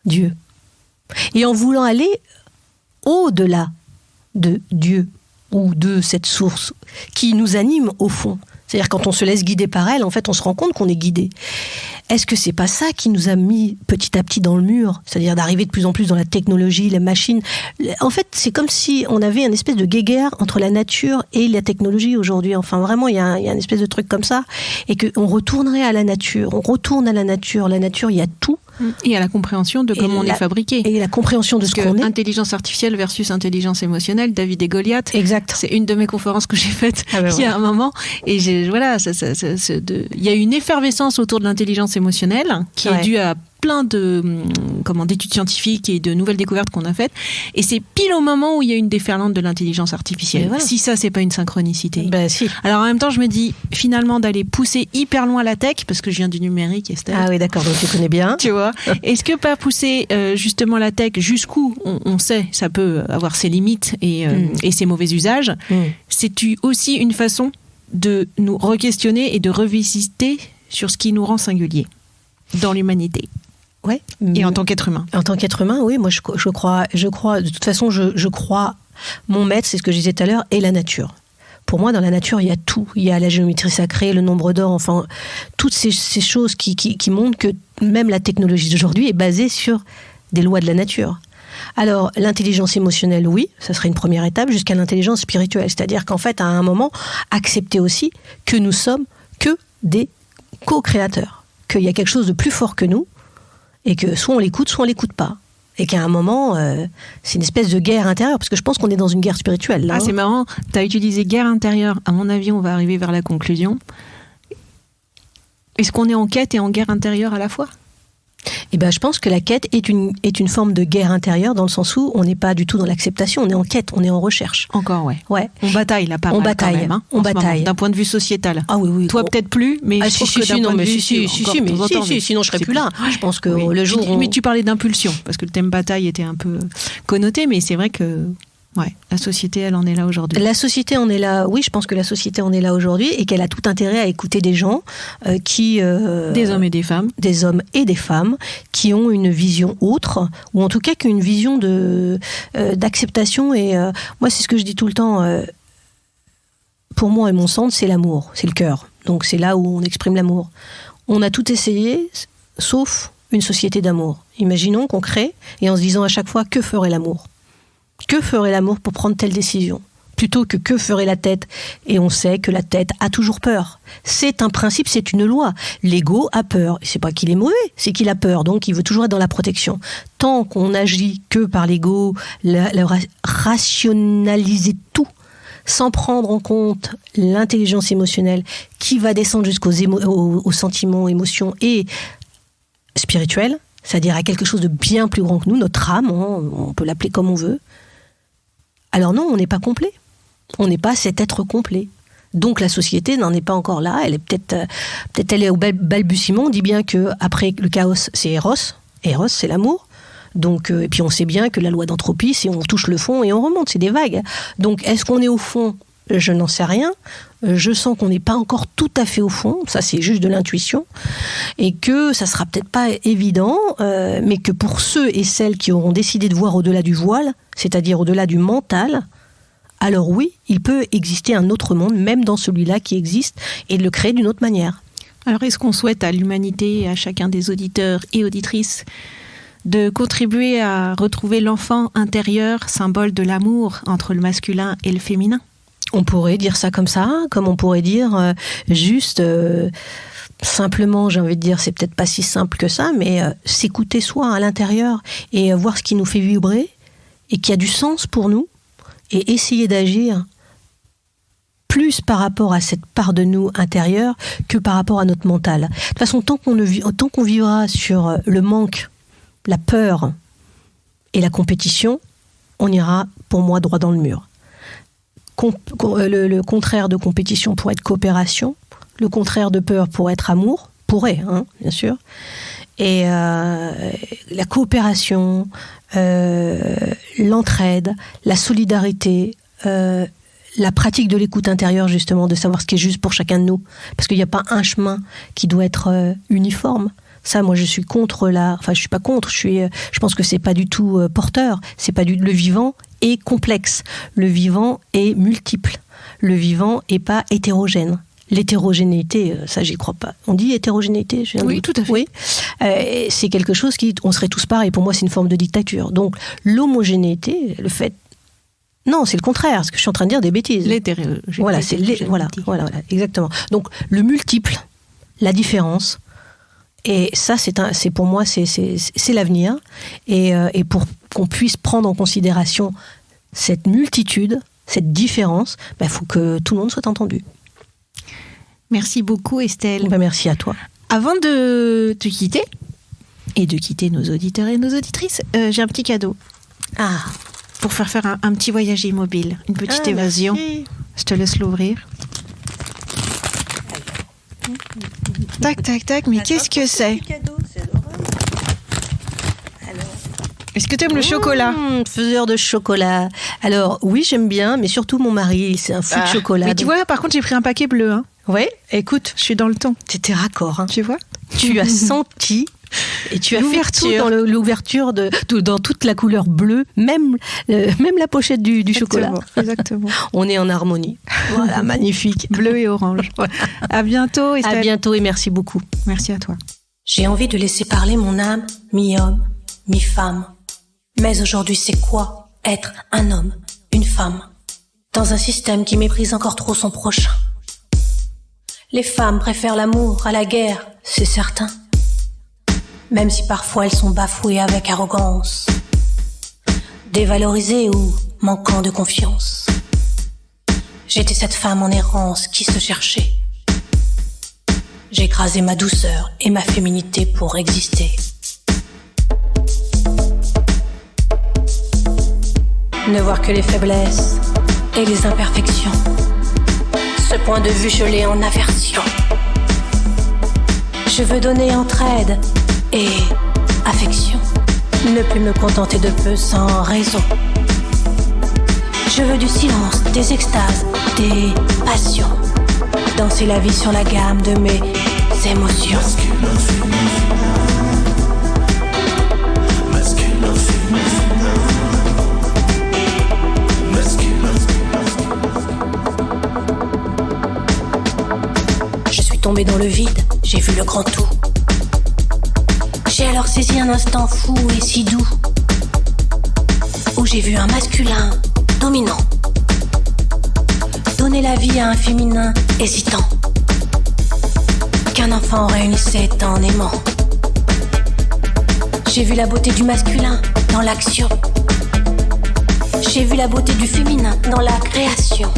Dieu ? Et en voulant aller au-delà de Dieu ou de cette source qui nous anime au fond. C'est-à-dire quand on se laisse guider par elle, en fait, on se rend compte qu'on est guidé. Est-ce que c'est pas ça qui nous a mis petit à petit dans le mur ? C'est-à-dire d'arriver de plus en plus dans la technologie, les machines. En fait, c'est comme si on avait une espèce de guéguerre entre la nature et la technologie aujourd'hui. Enfin, vraiment, il y a une espèce de truc comme ça. Et qu'on retournerait à la nature. On retourne à la nature. La nature, il y a tout. Et à la compréhension de comment on est fabriqué. Et la compréhension de ce qu'on est. Intelligence artificielle versus intelligence émotionnelle, David et Goliath. Exact. C'est une de mes conférences que j'ai faites il y a un moment. Et il y a une effervescence autour de l'intelligence émotionnelle qui est due à plein d'études scientifiques et de nouvelles découvertes qu'on a faites. Et c'est pile au moment où il y a une déferlante de l'intelligence artificielle. Voilà. Si ça, c'est pas une synchronicité. Ben, si. Alors en même temps, je me dis finalement d'aller pousser hyper loin la tech, parce que je viens du numérique, Estelle. Ah oui, d'accord, donc tu connais bien. Tu vois. Est-ce que pas pousser justement la tech jusqu'où on sait ça peut avoir ses limites et ses mauvais usages, c'est aussi une façon de nous re-questionner et de revisiter sur ce qui nous rend singuliers dans l'humanité. Ouais. Et en tant qu'être humain. En tant qu'être humain, oui, moi je crois, de toute façon, je crois, mon maître, c'est ce que je disais tout à l'heure, est la nature. Pour moi, dans la nature, il y a tout. Il y a la géométrie sacrée, le nombre d'or, enfin, toutes ces choses qui montrent que même la technologie d'aujourd'hui est basée sur des lois de la nature. Alors, l'intelligence émotionnelle, oui, ça serait une première étape, jusqu'à l'intelligence spirituelle. C'est-à-dire qu'en fait, à un moment, accepter aussi que nous sommes que des co-créateurs. Qu'il y a quelque chose de plus fort que nous, et que soit on l'écoute pas. Et qu'à un moment, c'est une espèce de guerre intérieure, parce que je pense qu'on est dans une guerre spirituelle. Là, c'est marrant, tu as utilisé guerre intérieure. À mon avis, on va arriver vers la conclusion. Est-ce qu'on est en quête et en guerre intérieure à la fois ? Eh ben, je pense que la quête est une forme de guerre intérieure, dans le sens où on n'est pas du tout dans l'acceptation, on est en quête, on est en recherche. Encore, ouais. On bataille là, pas mal. On bataille, quand même, hein, on bataille. D'un point de vue sociétal. Ah oui. Toi, peut-être plus, mais je trouve que d'un point de vue... sinon je serais plus là. Je pense que le jour... Mais tu parlais d'impulsion, parce que le thème bataille était un peu connoté, mais c'est vrai que... Ouais, la société, elle en est là aujourd'hui. La société en est là, oui, je pense que la société en est là aujourd'hui et qu'elle a tout intérêt à écouter des gens qui... des hommes et des femmes. Des hommes et des femmes qui ont une vision autre, ou en tout cas qu'une vision d'acceptation. Et moi, c'est ce que je dis tout le temps. Pour moi et mon centre, c'est l'amour, c'est le cœur. Donc c'est là où on exprime l'amour. On a tout essayé, sauf une société d'amour. Imaginons qu'on crée, et en se disant à chaque fois, que ferait l'amour ? Que ferait l'amour pour prendre telle décision ? Plutôt que ferait la tête ? Et on sait que la tête a toujours peur. C'est un principe, c'est une loi. L'ego a peur. Et c'est pas qu'il est mauvais, c'est qu'il a peur. Donc il veut toujours être dans la protection. Tant qu'on agit que par l'ego, rationaliser tout, sans prendre en compte l'intelligence émotionnelle qui va descendre jusqu'aux sentiments, émotions et spirituels, c'est-à-dire à quelque chose de bien plus grand que nous, notre âme, on peut l'appeler comme on veut. Alors non, on n'est pas complet. On n'est pas cet être complet. Donc la société n'en est pas encore là. Elle est peut-être elle est au balbutiement. On dit bien que après le chaos, c'est Eros. Eros, c'est l'amour. Donc et puis on sait bien que la loi d'entropie, c'est on touche le fond et on remonte. C'est des vagues. Donc est-ce qu'on est au fond ? Je n'en sais rien. Je sens qu'on n'est pas encore tout à fait au fond. Ça, c'est juste de l'intuition. Et que ça sera peut-être pas évident, mais que pour ceux et celles qui auront décidé de voir au-delà du voile, c'est-à-dire au-delà du mental, alors oui, il peut exister un autre monde, même dans celui-là qui existe, et de le créer d'une autre manière. Alors, est-ce qu'on souhaite à l'humanité, à chacun des auditeurs et auditrices, de contribuer à retrouver l'enfant intérieur, symbole de l'amour entre le masculin et le féminin. On pourrait dire ça comme ça, comme on pourrait dire juste... simplement, j'ai envie de dire, c'est peut-être pas si simple que ça, mais s'écouter soi à l'intérieur et voir ce qui nous fait vibrer et qui a du sens pour nous et essayer d'agir plus par rapport à cette part de nous intérieure que par rapport à notre mental. De toute façon, tant qu'on vivra sur le manque, la peur et la compétition, on ira, pour moi, droit dans le mur. Le contraire de compétition pourrait être coopération. Le contraire de peur pourrait être amour, bien sûr. Et la coopération, l'entraide, la solidarité, la pratique de l'écoute intérieure, justement, de savoir ce qui est juste pour chacun de nous. Parce qu'il n'y a pas un chemin qui doit être uniforme. Ça, moi, je suis contre Enfin, je suis pas contre. Je pense que c'est pas du tout porteur. C'est pas le vivant est complexe. Le vivant est multiple. Le vivant est pas hétérogène. L'hétérogénéité, ça, j'y crois pas. On dit hétérogénéité? Oui, tout à fait. Oui. C'est quelque chose on serait tous pareils. Pour moi, c'est une forme de dictature. Donc, l'homogénéité, le fait... Non, c'est le contraire. Ce que je suis en train de dire, des bêtises. Voilà, voilà, exactement. Donc, le multiple, la différence, et ça, c'est pour moi, c'est l'avenir. Et pour qu'on puisse prendre en considération cette multitude, cette différence, il faut que tout le monde soit entendu. Merci beaucoup, Estelle. Merci à toi. Avant de te quitter, et de quitter nos auditeurs et nos auditrices, j'ai un petit cadeau. Pour faire un petit voyage immobile, une petite évasion. Merci. Je te laisse l'ouvrir. Tac, tac, tac, mais qu'est-ce que c'est? Est-ce que tu aimes le chocolat? Faiseur de chocolat. Alors, oui, j'aime bien, mais surtout mon mari, c'est un fou de chocolat. Mais tu vois, par contre, j'ai pris un paquet bleu. Hein. Oui, écoute, je suis dans le ton. T'étais raccord. Hein. Tu vois? Tu as senti et tu as fait tout dans l'ouverture, dans toute la couleur bleue, même la pochette du chocolat. Exactement. On est en harmonie. Voilà, magnifique. Bleu et orange. À bientôt, Estelle. À bientôt et merci beaucoup. Merci à toi. J'ai envie de laisser parler mon âme, mi-homme, mi-femme. Mais aujourd'hui, c'est quoi être un homme, une femme, dans un système qui méprise encore trop son prochain? Les femmes préfèrent l'amour à la guerre, c'est certain. Même si parfois elles sont bafouées avec arrogance, dévalorisées ou manquant de confiance. J'étais cette femme en errance qui se cherchait. J'ai écrasé ma douceur et ma féminité pour exister. Ne voir que les faiblesses et les imperfections. Ce point de vue, je l'ai en aversion. Je veux donner entraide et affection. Ne plus me contenter de peu sans raison. Je veux du silence, des extases, des passions. Danser la vie sur la gamme de mes émotions. Je suis tombée dans le vide, j'ai vu le grand tout. J'ai alors saisi un instant fou et si doux, où j'ai vu un masculin dominant donner la vie à un féminin hésitant, qu'un enfant réunissait en aimant. J'ai vu la beauté du masculin dans l'action. J'ai vu la beauté du féminin dans la création.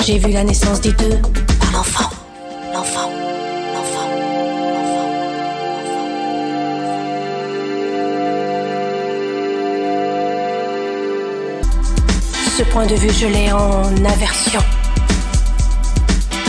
J'ai vu la naissance des deux par l'enfant. L'enfant. Ce point de vue, je l'ai en aversion.